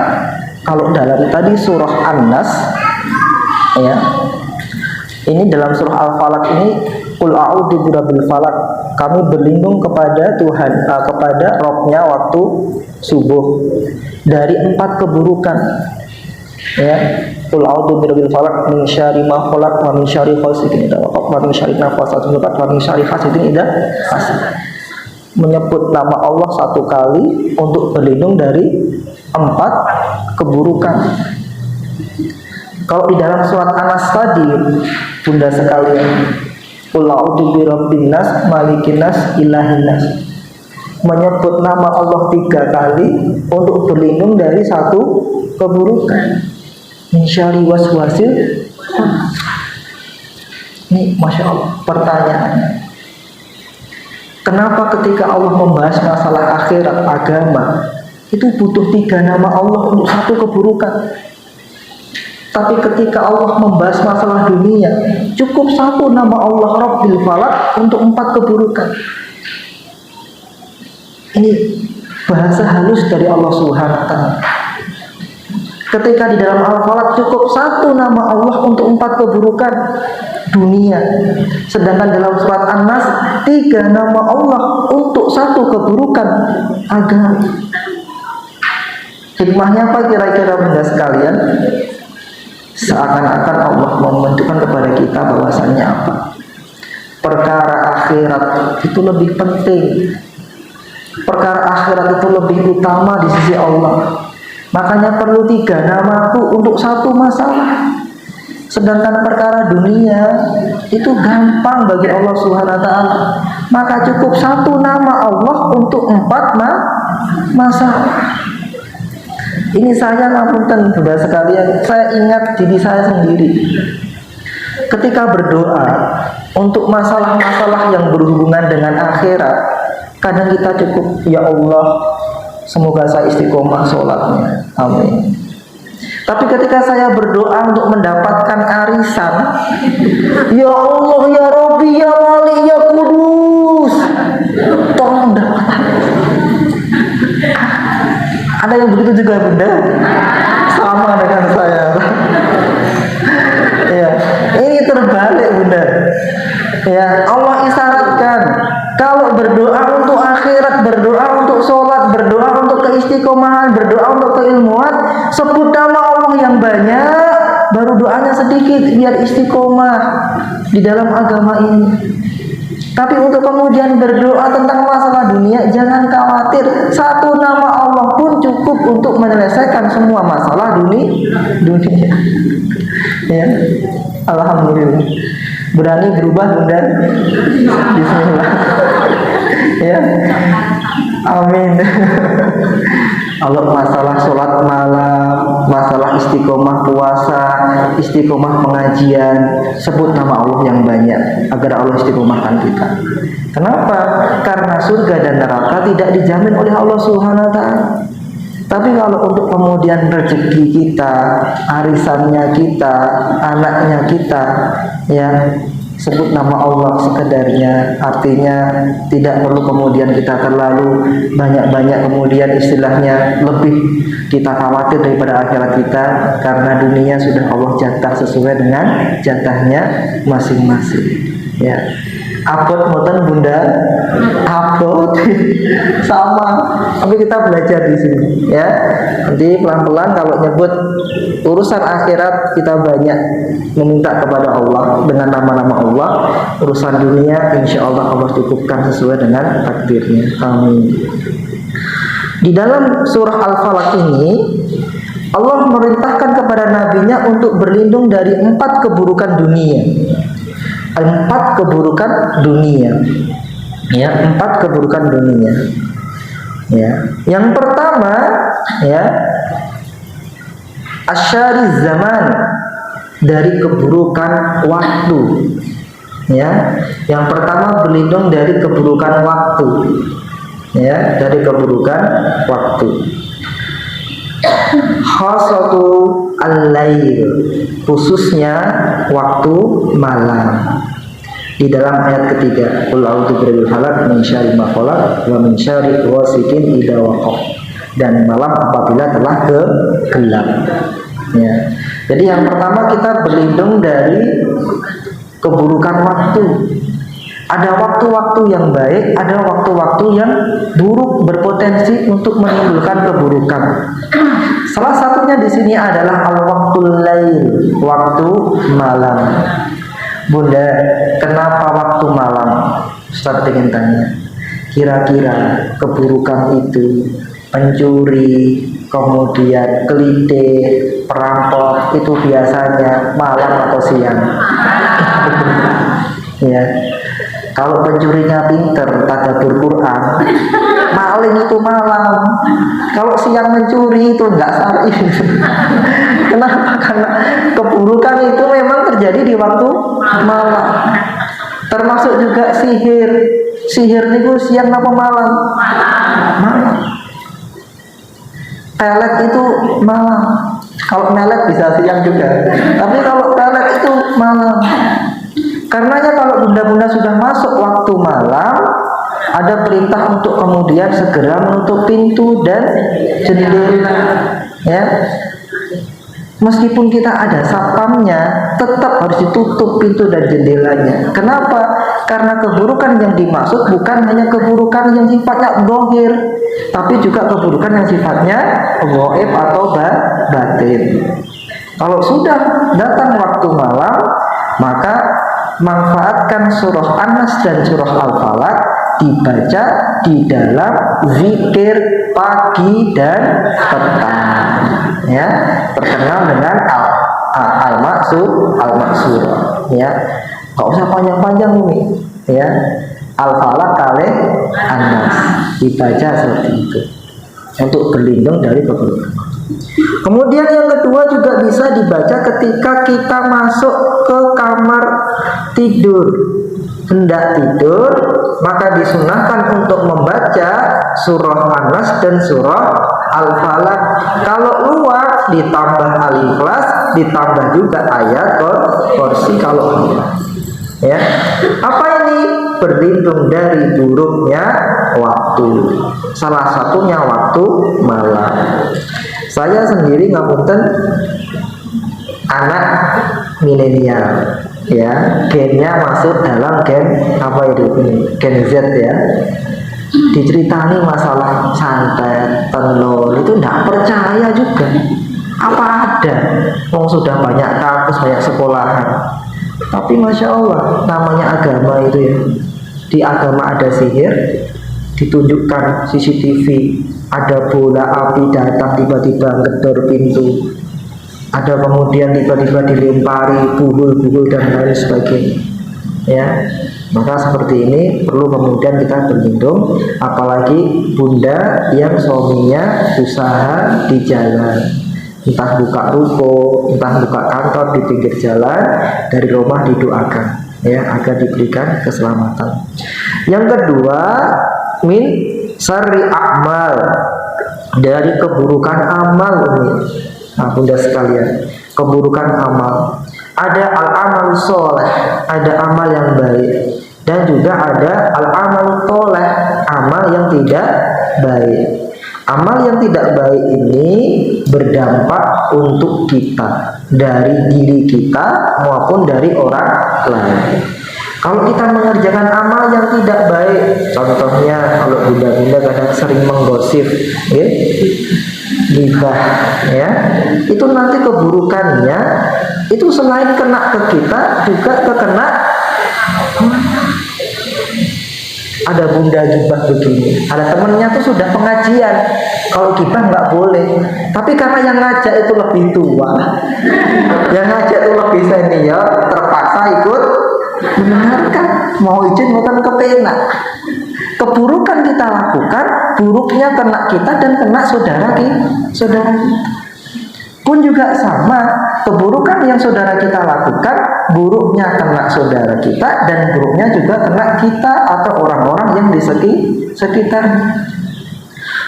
kalau dalam tadi surah An-Nas ya, ini dalam surah Al-Falaq ini, qul a'udzu birabbil falaq, kami berlindung kepada Tuhan, kepada Robnya waktu subuh dari 4 keburukan ya. Qul a'udzu birabbil falaq min syarri ma khalaq wa min syarri ghasiqin idza waqab wa min syarri nafasatun fil 'uqad wa min syarri hasidin idza hasad. Menyebut nama Allah satu kali untuk berlindung dari 4 keburukan. Kalau di dalam surat An-Nas tadi, Bunda sekalian, qul a'udzu birabbin nas, malikin nas, ilahin nas, menyebut nama Allah 3 kali untuk berlindung dari 1 keburukan. Min syarri waswasil. Ini Masya Allah pertanyaannya, kenapa ketika Allah membahas masalah akhirat agama itu butuh 3 nama Allah untuk 1 keburukan? Tapi ketika Allah membahas masalah dunia cukup 1 nama Allah Rabbil Falak untuk 4 keburukan. Ini bahasa halus dari Allah Subhanahu wa taala. Ketika di dalam Al-Falaq cukup 1 nama Allah untuk 4 keburukan dunia, sedangkan dalam surat An-Nas 3 nama Allah untuk 1 keburukan agama. Hikmahnya apa kira-kira Bunda sekalian? Seakan-akan Allah menunjukkan kepada kita bahwasannya apa? Perkara akhirat itu lebih penting. Perkara akhirat itu lebih utama di sisi Allah. Makanya perlu 3 namaku untuk 1 masalah. Sedangkan perkara dunia itu gampang bagi Allah Subhanahu wa taala. Maka cukup 1 nama Allah untuk 4 masalah. Ini saya ngapunten Bunda sekalian, saya ingat diri saya sendiri. Ketika berdoa untuk masalah-masalah yang berhubungan dengan akhirat, kadang kita cukup, ya Allah, semoga saya istiqomah sholatnya, amin. Tapi ketika saya berdoa untuk mendapatkan arisan, ya Allah, ya Rabbi, ya Malik, ya Kudus, tolong dapatkan. Ada yang begitu juga Bunda? Sama dengan saya. Ya, ini terbalik Bunda. Ya, Allah isyaratkan kalau berdoa untuk akhirat, berdoa untuk sholat, berdoa untuk keistiqomahan, berdoa untuk keilmuan, sebut nama Allah yang banyak, baru doanya sedikit biar istiqomah di dalam agama ini. Tapi untuk kemudian berdoa tentang masalah dunia, jangan khawatir, 1 nama Allah pun cukup untuk menyelesaikan semua masalah dunia. Ya, alhamdulillah. Berani berubah Bunda? Bismillah. Ya, amin. Allah masalah sholat malam, masalah istiqomah puasa, istiqomah pengajian, sebut nama Allah yang banyak agar Allah istiqomahkan kita. Kenapa? Karena surga dan neraka tidak dijamin oleh Allah Subhanahu wa taala. Tapi kalau untuk kemudian rezeki kita, arisannya kita, anaknya kita, ya sebut nama Allah sekedarnya. Artinya tidak perlu kemudian kita terlalu banyak-banyak kemudian istilahnya lebih kita khawatir daripada akhirat kita, karena dunia sudah Allah jatah sesuai dengan jatahnya masing-masing. Ya, abot moten Bunda, abot sama. Tapi kita belajar di sini, ya. Nanti pelan-pelan kalau nyebut urusan akhirat kita banyak meminta kepada Allah dengan nama-nama Allah. Urusan dunia insya Allah Allah cukupkan sesuai dengan takdirnya. Amin. Di dalam surah Al-Falaq ini Allah merintahkan kepada nabinya untuk berlindung dari 4 keburukan dunia. 4 keburukan dunia. Ya, 4 keburukan dunia. Ya. Yang pertama, ya, asyari zaman, dari keburukan waktu. Ya, yang pertama berlindung dari keburukan waktu. Ya, dari keburukan waktu. Khasatu al-lail, khususnya waktu malam. Di dalam ayat ketiga, qul a'udzu birabbil falaq min syarri ma khalaq wa min syarri ghasiqin idza waqab, dan malam apabila telah gelap. Ya. Jadi yang pertama kita berlindung dari keburukan waktu. Ada waktu-waktu yang baik, ada waktu-waktu yang buruk, berpotensi untuk menimbulkan keburukan. Salah satunya di sini adalah al-waqtul lail, waktu malam. Bunda, kenapa waktu malam? Ustaz ingin tanya. Kira-kira keburukan itu, pencuri, kemudian kelitih, perampok, itu biasanya malam atau siang? Ya. Kalau pencurinya pinter, tadabbur Quran, maling itu malam. Kalau siang mencuri itu enggak syar'i. Kenapa? Karena keburukan itu memang terjadi di waktu malam. Termasuk juga sihir. Sihir itu siang apa malam? Malam. Pelet itu malam. Kalau melet bisa siang juga. Tapi kalau pelet itu malam. Karenanya kalau bunda-bunda sudah masuk waktu malam, ada perintah untuk kemudian segera menutup pintu dan jendela. Ya, meskipun kita ada satpamnya, tetap harus ditutup pintu dan jendelanya. Kenapa? Karena keburukan yang dimaksud bukan hanya keburukan yang sifatnya zahir, tapi juga keburukan yang sifatnya ghaib atau batin. Kalau sudah datang waktu malam, maka manfaatkan surah An-Nas dan surah Al-Falaq dibaca di dalam zikir pagi dan petang. Ya, terkenal dengan al-maksur. Ya, nggak usah panjang-panjang nih. Ya, Al-Falaq kali An-Nas dibaca seperti itu untuk berlindung dari keburukan. Kemudian yang kedua juga bisa dibaca ketika kita masuk ke kamar tidur. Hendak tidur, maka disunahkan untuk membaca surah An-Nas dan surah Al-Falaq. Kalau luar ditambah Al-Ikhlas, ditambah juga ayat kursi kalau luar. Ya. Apa ini? Berlindung dari buruknya waktu. Salah satunya waktu malam. Saya sendiri ngapunten anak milenial, ya, gennya masuk dalam gen apa itu? Gen Z ya. Diceritani masalah santet, tenor, itu tidak percaya juga. Apa ada? Oh, sudah banyak kampus, banyak sekolahan. Tapi masya Allah, namanya agama itu ya. Di agama ada sihir, ditunjukkan CCTV, ada bola api datang tiba-tiba ngedor pintu, ada kemudian tiba-tiba dilempari buhul-buhul dan lain sebagainya. Ya, maka seperti ini perlu kemudian kita berlindung, apalagi bunda yang suaminya usaha di jalan, entah buka ruko, entah buka kantor di pinggir jalan, dari rumah didoakan ya agar diberikan keselamatan. Yang kedua, min syarri a'mal, dari keburukan amal ini. Nah, bunda sekalian, keburukan amal. Ada al-amal soleh, ada amal yang baik, dan juga ada al-amal toleh, amal yang tidak baik. Amal yang tidak baik ini berdampak untuk kita, dari diri kita maupun dari orang lain. Kalau kita mengerjakan amal yang tidak baik, contohnya kalau bunda-bunda kadang sering menggosip, ya, ghibah, ya, itu nanti keburukannya itu selain kena ke kita juga kekena. ada bunda gibah begini, ada temennya tuh sudah pengajian, kalau gibah nggak boleh, tapi karena yang ngajak itu lebih tua, yang ngajak itu lebih senior, terpaksa ikut mendengarkan, mau izin bukan kepenak. Keburukan kita lakukan, buruknya kena kita dan kena saudara kita pun juga sama. Keburukan yang saudara kita lakukan, buruknya kena saudara kita dan buruknya juga kena kita atau orang-orang yang di sekitarnya.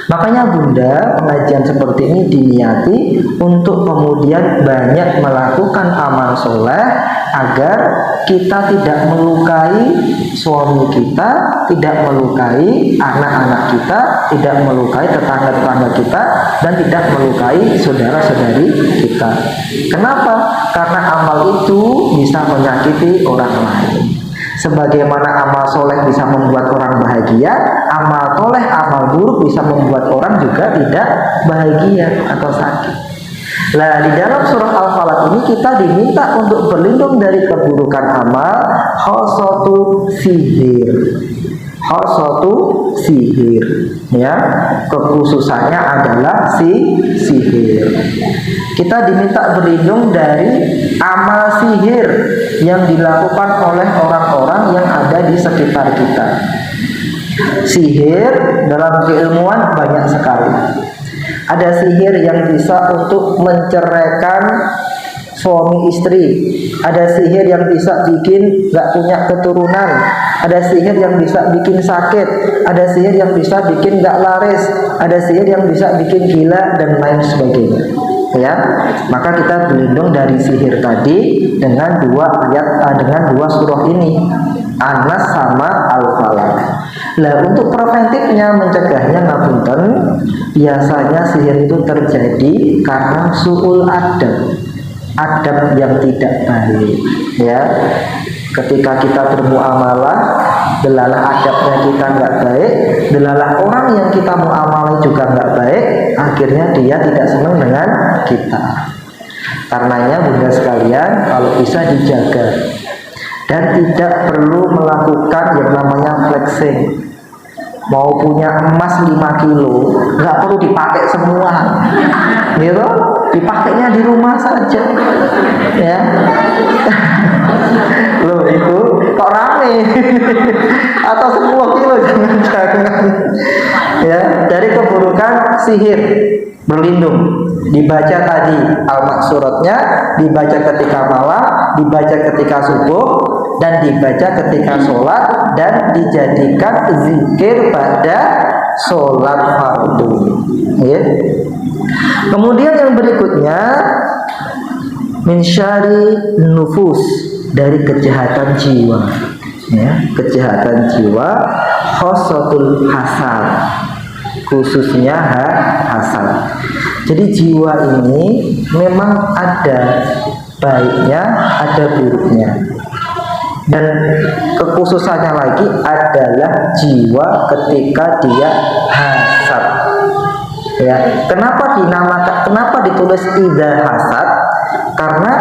Makanya bunda, pengajian seperti ini diniati untuk kemudian banyak melakukan amal soleh agar kita tidak melukai suami kita, tidak melukai anak-anak kita, tidak melukai tetangga-tetangga kita, dan tidak melukai saudara-saudari kita. Kenapa? Karena amal itu bisa menyakiti orang lain. Sebagaimana amal soleh bisa membuat orang bahagia, amal soleh, amal buruk bisa membuat orang juga tidak bahagia atau sakit. Nah, di dalam surah Al-Falaq ini kita diminta untuk berlindung dari keburukan amal, khosatu sihir, ya, kekhususannya adalah sihir. Kita diminta berlindung dari amal sihir yang dilakukan oleh orang-orang yang ada di sekitar kita. Sihir dalam keilmuan banyak sekali. Ada sihir yang bisa untuk menceraikan suami istri, ada sihir yang bisa bikin gak punya keturunan, ada sihir yang bisa bikin sakit, ada sihir yang bisa bikin gak laris, ada sihir yang bisa bikin gila dan lain sebagainya. Ya, maka kita berlindung dari sihir tadi dengan dua surah ini, An-Nas sama Al-Falaq. Nah, untuk preventifnya, mencegahnya, ngapunten, biasanya sihir itu terjadi karena su'ul adab yang tidak baik, ya. Ketika kita bermuamalah, delalah adabnya kita nggak baik, delalah orang yang kita muamalah juga nggak baik, akhirnya dia tidak senang dengan kita. Karenanya bunda sekalian, kalau bisa dijaga dan tidak perlu melakukan yang namanya flexing. Mau punya emas 5 kilo, nggak perlu dipakai semua, gitu, dipakainya di rumah saja, ya. Loh, itu kok rame atau 10 kilo, jangan, ya. Dari keburukan sihir berlindung, dibaca tadi al-maksuratnya, dibaca ketika malam, dibaca ketika subuh, dan dibaca ketika sholat, dan dijadikan zikir pada sholat fardu, ya. Kemudian yang berikutnya, min syari nufus, dari kejahatan jiwa, ya. Kejahatan jiwa, khosatul hasad, khususnya hasad. Jadi jiwa ini memang ada baiknya, ada buruknya. Dan kekhususannya lagi adalah jiwa ketika dia hasad, ya. Kenapa ditulis idza hasad? Karena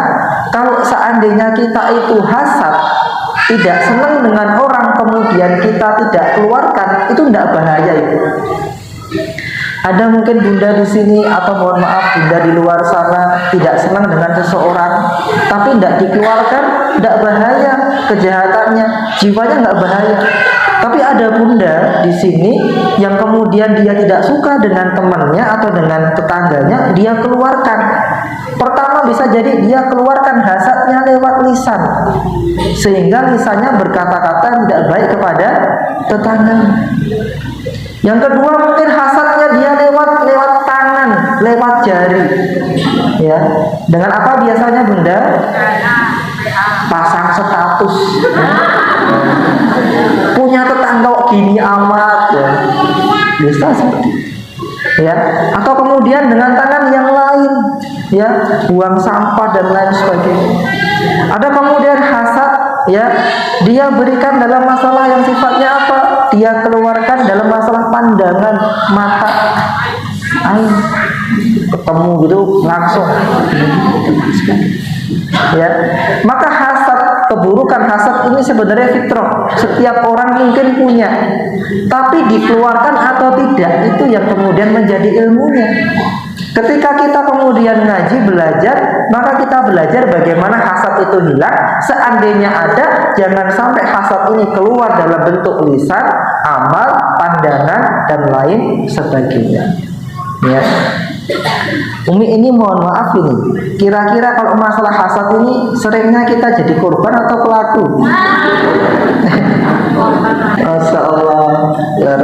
kalau seandainya kita itu hasad, tidak senang dengan orang, kemudian kita tidak keluarkan, itu tidak bahaya itu. Ada mungkin bunda di sini, atau mohon maaf bunda di luar sana, tidak senang dengan seseorang, tapi tidak dikeluarkan, tidak bahaya kejahatannya, jiwanya nggak bahaya. Tapi ada bunda di sini yang kemudian dia tidak suka dengan temannya atau dengan tetangganya, dia keluarkan. Pertama bisa jadi dia keluarkan hasadnya lewat lisan, sehingga lisannya berkata-kata tidak baik kepada tetangga. Yang kedua mungkin hasadnya dia lewat tangan, lewat jari, ya. Dengan apa biasanya bunda? Pasang status, ya. Punya tetangga gini amat, ya. Bisa seperti itu, ya. Atau kemudian dengan tangan yang lain, ya, buang sampah dan lain sebagainya. Ada kemudian hasad, ya, dia berikan dalam masalah yang sifatnya apa? Dia keluarkan dalam masalah pandangan mata, ain, ketemu gitu langsung, ya. Maka hasad keburukan hasad ini sebenarnya fitrah, setiap orang mungkin punya, tapi dikeluarkan atau tidak itu yang kemudian menjadi ilmunya. Ketika kita kemudian ngaji belajar, maka kita belajar bagaimana hasad itu hilang. Seandainya ada, jangan sampai hasad ini keluar dalam bentuk lisan, amal, pandangan, dan lain sebagainya. Ya, Umi ini mohon maaf ini, kira-kira kalau masalah hasad ini seringnya kita jadi korban atau pelaku? Masya Allah, ya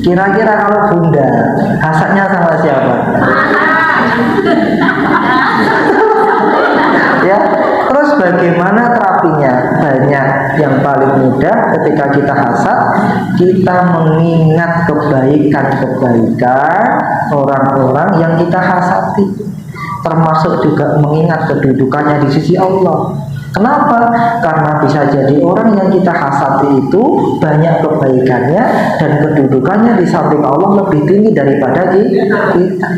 kira-kira kalau bunda hasadnya sama siapa? Ya, terus bagaimana terapinya? Banyak. Yang paling mudah ketika kita hasad, kita mengingat kebaikan-kebaikan orang-orang yang kita hasati, termasuk juga mengingat kedudukannya di sisi Allah. Kenapa? Karena bisa jadi orang yang kita hasati itu banyak kebaikannya dan kedudukannya di samping Allah lebih tinggi daripada kita.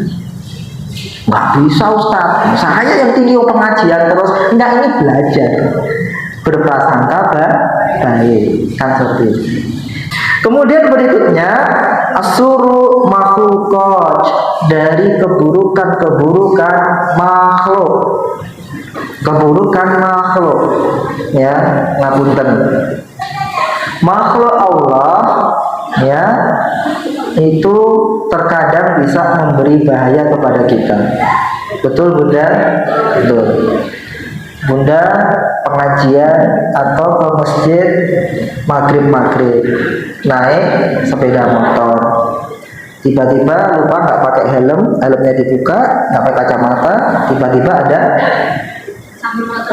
Nggak bisa Ustaz, saya yang tinggi pengajian terus. Enggak, ini belajar berprasangka baik, kan seperti itu. Kemudian berikutnya asuru makhlukot, dari keburukan makhluk. Keburukan makhluk, ya, ngapunten. Makhluk Allah, ya, itu terkadang bisa memberi bahaya kepada kita. Betul Bunda? Betul. Bunda pengajian atau ke masjid maghrib naik sepeda motor, tiba-tiba lupa nggak pakai helmnya dibuka, nggak pakai kacamata, tiba-tiba ada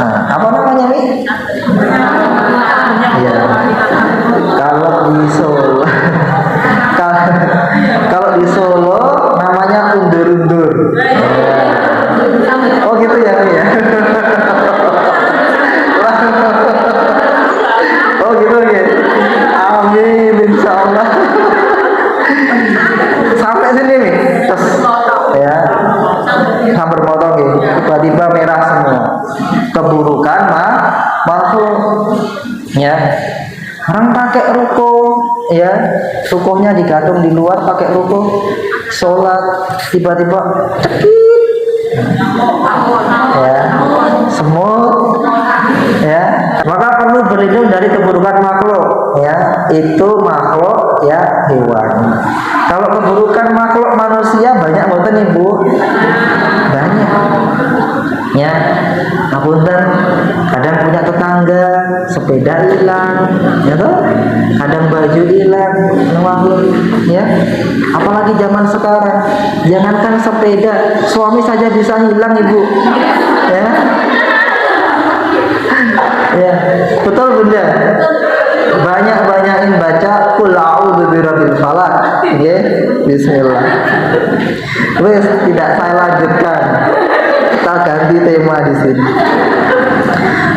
apa namanya nih? Ya, kalau di Solo kalau di Solo namanya undur-undur. Oh gitu ya, ya. Oh gitu ya. Amin, insya Allah. Sampai sini nih, terus ya, hampir potong ya. Tiba-tiba merah semua. Keburukan makhluk, ya. Orang pakai ruko, ya, rukonya digantung di luar pakai ruko, sholat tiba-tiba cekit, ya, semut, ya, maka perlu berlindung dari keburukan makhluk, ya, itu makhluk, ya, hewan. Kalau keburukan makhluk manusia banyak banget Ibu, banyak, ya. Ngapunten, kadang punya tetangga sepeda hilang, ya toh? Kadang baju hilang, ya. Apalagi zaman sekarang, jangankan sepeda, suami saja bisa hilang Ibu, ya. Ya, betul Bunda. Banyak-banyakin baca qul a'udzu birabbil falaq, ya. Bismillah. Wes, tidak saya lanjutkan. Kita ganti tema di sini.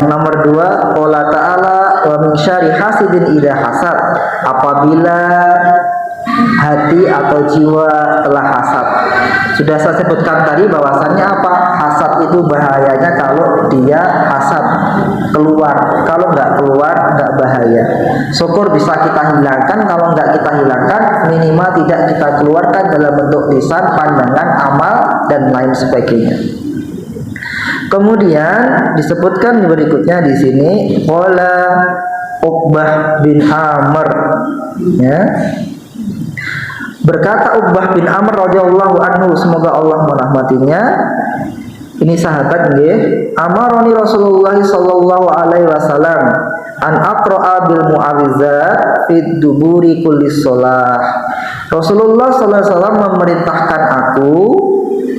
Nomor 2, Allah Ta'ala wa min syarri hasidin idza hasad, apabila hati atau jiwa telah hasad. Sudah saya sebutkan tadi bahwasannya apa? Hasad itu bahayanya kalau dia hasad keluar. Kalau nggak keluar nggak bahaya. Syukur bisa kita hilangkan. Kalau nggak kita hilangkan, minimal tidak kita keluarkan dalam bentuk lisan, pandangan, amal, dan lain sebagainya. Kemudian disebutkan berikutnya di sini, qala Uqbah bin Amr, ya. Berkata Uqbah bin Amr radhiyallahu anhu, semoga Allah merahmatinya. Ini sahabat nggih, amaroni Rasulullah sallallahu alaihi wasallam an aqra'a bil mu'awizat fid duburi kulli shalah. Rasulullah sallallahu alaihi wasallam memerintahkan aku,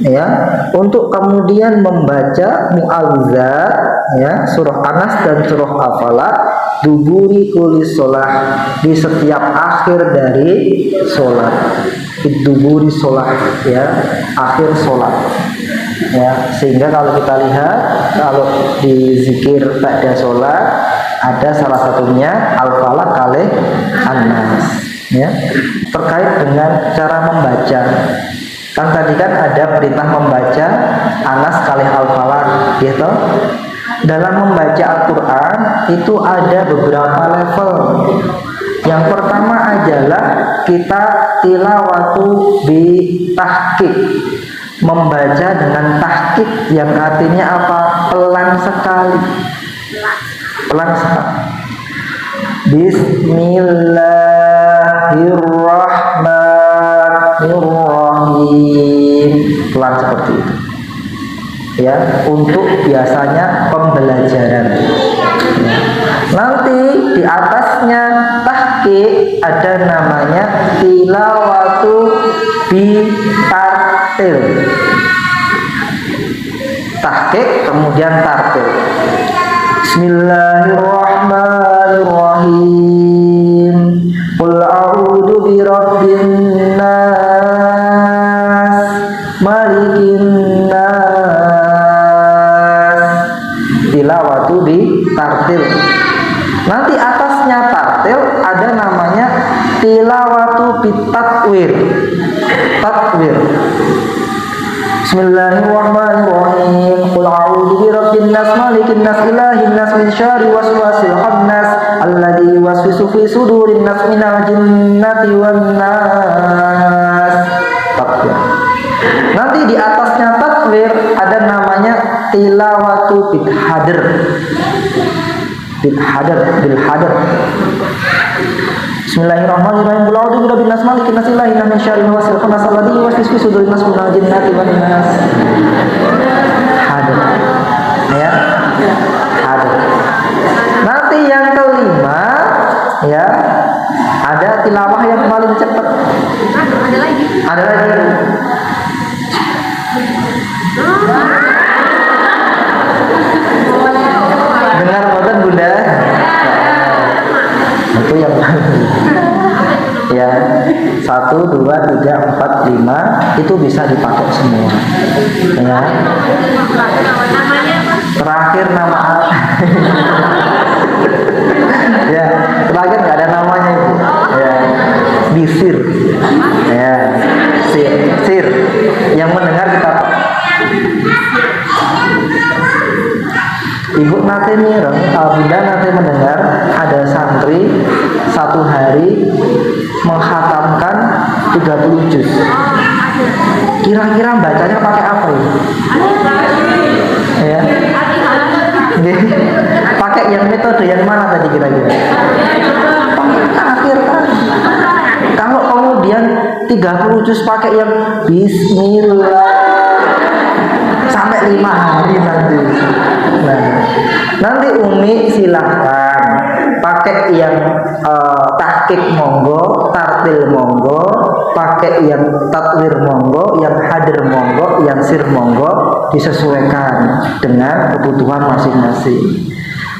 ya, untuk kemudian membaca mu'awizat, ya, surah Anas dan surah Al-Falaq duburi kulli shalah, di setiap akhir dari sholat. Duburi sholat, ya, akhir sholat, ya. Sehingga kalau kita lihat, kalau di zikir ba'da sholat ada salah satunya Al-Falaq kali An-Nas, ya, terkait dengan cara membaca. Kan tadi kan ada perintah membaca Anas kali Al-Falaq, gitu. dalam membaca Al-Quran itu ada beberapa level. Yang pertama adalah kita tilawatu bi tahqiq, membaca dengan tahqiq yang artinya apa? Pelan sekali. Pelan sekali. Bismillahirrahmanirrahim. Pelan seperti itu. Ya, untuk biasanya pembelajaran. Ya. Nanti di atasnya tahqiq ada namanya tilawatu bi tartil. Tahqiq kemudian tartil. Bismillahirrahmanirrahim. Qul a'udzu birabbin nas, malikin nas. Tilawatu di tartil. Nanti atasnya tartil ada namanya tilawatu bitatwir. Tatwir. Bismillahirrahmanirrahim. Qul a'udzu birabbin nas, malikin nas, ilahin nas, min syarri waswasil khannas, alladzi yuwaswisu fi sudurin nas, minal jinnati wan nas. Tatwir. Nanti di atasnya tatwir ada namanya tilawatu bidhadr. Bilhadr. Bismillahirrahmanirrahim. Qul a'udzu birabbin nas, malikin nas, ilahin nas, min syarri waswasil khannas, alladzi yuwaswisu fi sudurin nas, minal jinnati wan nas. Hadr. Ya. Hadr. Nanti yang kelima ya, ada tilawah yang paling cepat. Ada lagi. Dengar boten Bunda? Itu yang ya 1, 2, 3, 4, 5 itu bisa dipakai semua. Ya. Terakhir nama ya, terakhir nggak ada namanya itu. Ya. Bisir. Ya. Sir. Yang mendengar kita Ibu nanti mireng, Bunda nanti mendengar ada santri satu hari menghatamkan 30 juz. Kira-kira bacanya pakai apa ya? Ya. Pakai yang metode yang mana tadi kira-kira? Akhir kan. Kalau kemudian 30 juz pakai yang Bismillah sampai 5 hari nanti. Nah, nanti Umi silahkan pakai yang tahqiq monggo, tartil monggo, pakai yang tatwir monggo, yang hadir monggo, yang sir monggo, disesuaikan dengan kebutuhan masing-masing.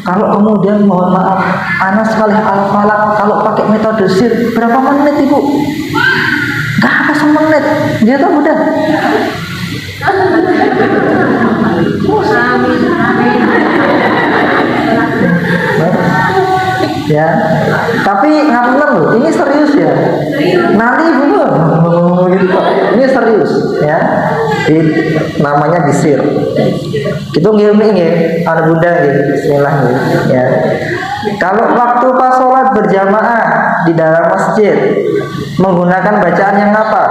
Kalau kemudian mohon maaf, anak sekali al-falak kalau pakai metode sir berapa menit Ibu? Gak apa semenit, dia tahu udah. Ya, tapi ngapunten loh, ini serius ya. Nanti Ibu gitu. Ini serius ya. Namanya disir. Kita nggih ana Bunda nggih. Bismillah ya. Kalau waktu pas sholat berjamaah di dalam masjid menggunakan bacaan yang apa?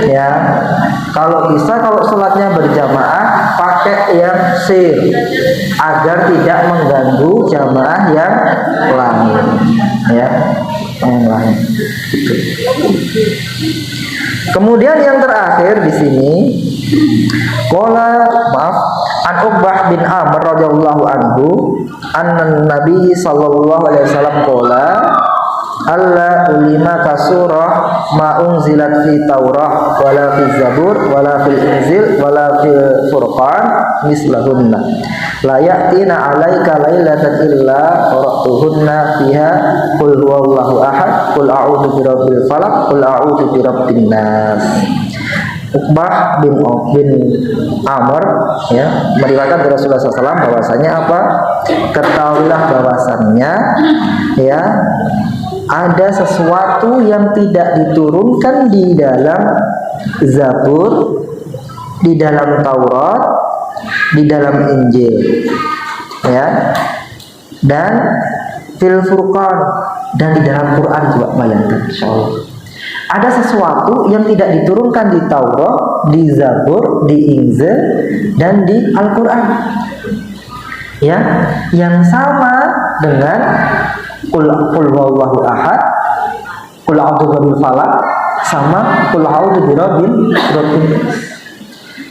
Ya, kalau bisa kalau sholatnya berjamaah pakai yang sir agar tidak mengganggu jamaah yang lain, ya, yang lain. Gitu. Kemudian yang terakhir di sini, an Uqbah bin Amr radhiyallahu anhu, anna Nabi sallallahu alaihi wasallam qala Allah ulima kasurah ma unzilat fi Taurah wala fi Zabur wala fil Inzil wala fil Furqan mislahunna la ya'tina 'alaika lailatan illa qara'tuhunna fiha qul huwallahu ahad qul a'udzu birabbil falaq qul a'udzu birabbin nas. Uqbah bin Amr ya meriwayatkan dari Rasulullah SAW bahwasanya apa? Ketahuilah bahwasannya ya ada sesuatu yang tidak diturunkan di dalam Zabur, di dalam Taurat, di dalam Injil, ya, dan fil Furqan, dan di dalam Quran juga. Bayangkan, insyaallah ada sesuatu yang tidak diturunkan di Taurat, di Zabur, di Injil, dan di Al-Quran, ya, yang sama dengan Qul huwallahu ahad, Qul a'udzu birabbil falaq, sama Qul a'udzu birabbin nas.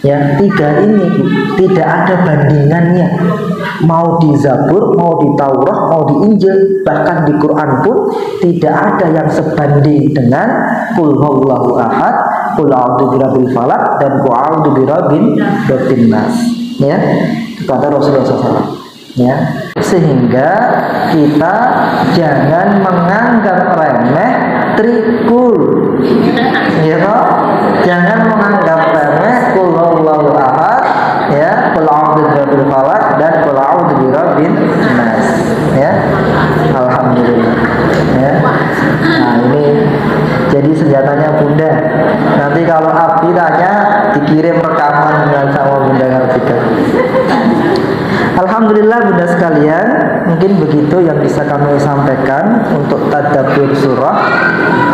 Ya, tiga ini tidak ada bandingannya. Mau di Zabur, mau di Taurat, mau di Injil, bahkan di Quran pun tidak ada yang sebanding dengan Qul huwallahu ahad, Qul a'udzu birabbil falaq, dan Qul a'udzu birabbin nas. Ya, kata Rasulullah SAW. Ya, sehingga kita jangan menganggap remeh trikul, ya toh? Jangan menganggap remeh Qul huwallahu ahad, ya, Qul a'udzu birabbil falaq, dan Qul a'udzu birabbin nas. Ya, alhamdulillah. Ya, nah ini jadi senjatanya Bunda. Nanti kalau Abdi tanya, dikirim rekaman sama Bunda Kartika. Alhamdulillah Bunda sekalian, mungkin begitu yang bisa kami sampaikan untuk tadabbur surah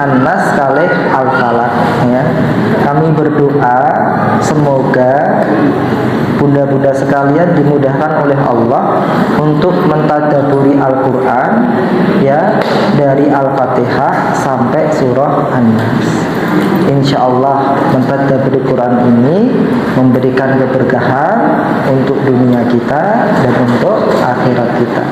An-Nas kalih Al-Falaq, ya. Kami berdoa semoga bunda-bunda sekalian dimudahkan oleh Allah untuk mentadabburi Al-Quran, ya, dari Al-Fatihah sampai surah An-Nas. Insya Allah mentadabburi Quran ini memberikan keberkahan untuk dunia kita dan untuk akhirat kita.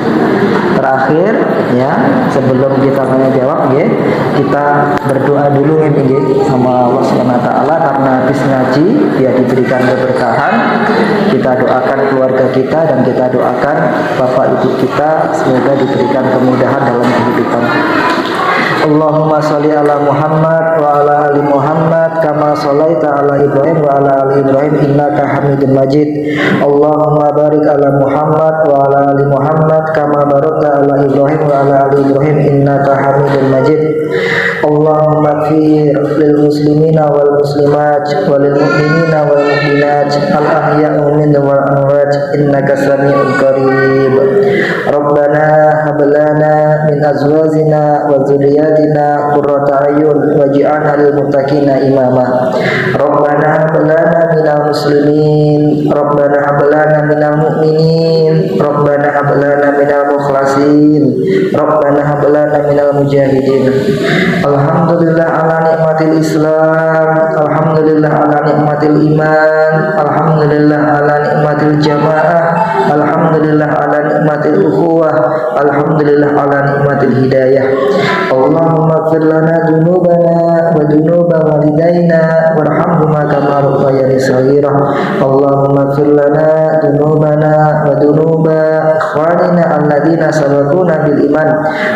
Terakhir, ya, sebelum kita tanya jawab, ya, kita berdoa dulu ini sama Allah Subhanahu wa taala, karena habis ngaji ya diberikan keberkahan. Kita doakan keluarga kita dan kita doakan bapak ibu kita semoga diberikan kemudahan dalam kehidupan. Allahumma sholli ala Muhammad wa ala ali Muhammad kama sholaita ala Ibrahim wa ala ali Ibrahim innaka Hamidum Majid. Allahumma barik ala Muhammad wa ala ali Muhammad kama barakta ala Ibrahim wa ala ali Ibrahim innaka Hamidum Majid. Allahumma ighfir lil muslimina wal muslimat wal mu'minina wal mu'minat al ahya'u minhum wal amwat innaka sami'un qarib. Rabbana hab lana min azwajina wa dzurriyyatina qurrata a'yun waj'alna lil muttaqina imama. Rabbana hab lana minal muslimin, Rabbana hab lana minal mu'minin, Rabbana hab lana minal mukhlasin, Rabbana hab lana minal mujahidin. Alhamdulillah ala nikmatil Islam, alhamdulillah ala nikmatil iman, alhamdulillah ala nikmatil jamaah, alhamdulillah ala nikmatil ukhuwah, alhamdulillah ala nikmatil hidayah. Allahumma ighfir lana dzunubana wa dzunuba walidayna warhamhuma kama rabbayani shaghira. Allahumma ighfir lana dzunubana wa dzunuba ikhwanina alladzina sabaquna bil iman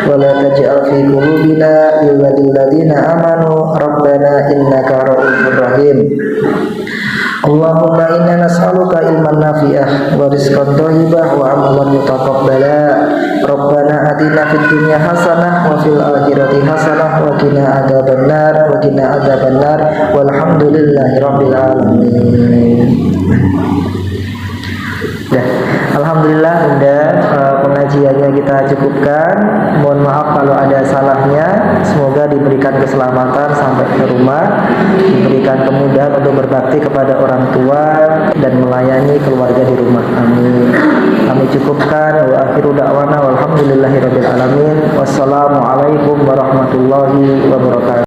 wa la taj'al fi qulubina ghillan lil ladzina amanu rabbana innaka ra'ufur rahim. Allahumma inna nas'aluka ilman nafi'ah wa rizqan thayyibah wa amalan mutaqabbala. Rabbana atina fid dunya hasanah wa fil akhirati hasanah wa qina adzabannar wa qina adzabannar walhamdulillahi rabbil alamin. Ya, alhamdulillah Bunda, pengajiannya kita cukupkan. Mohon maaf kalau ada salahnya. Semoga diberikan keselamatan sampai ke rumah, diberikan kemudahan untuk berbakti kepada orang tua dan melayani keluarga di rumah. Amin. Kami cukupkan. Wa akhiru da'wana walhamdulillahirabbil alamin. Wassalamualaikum warahmatullahi wabarakatuh.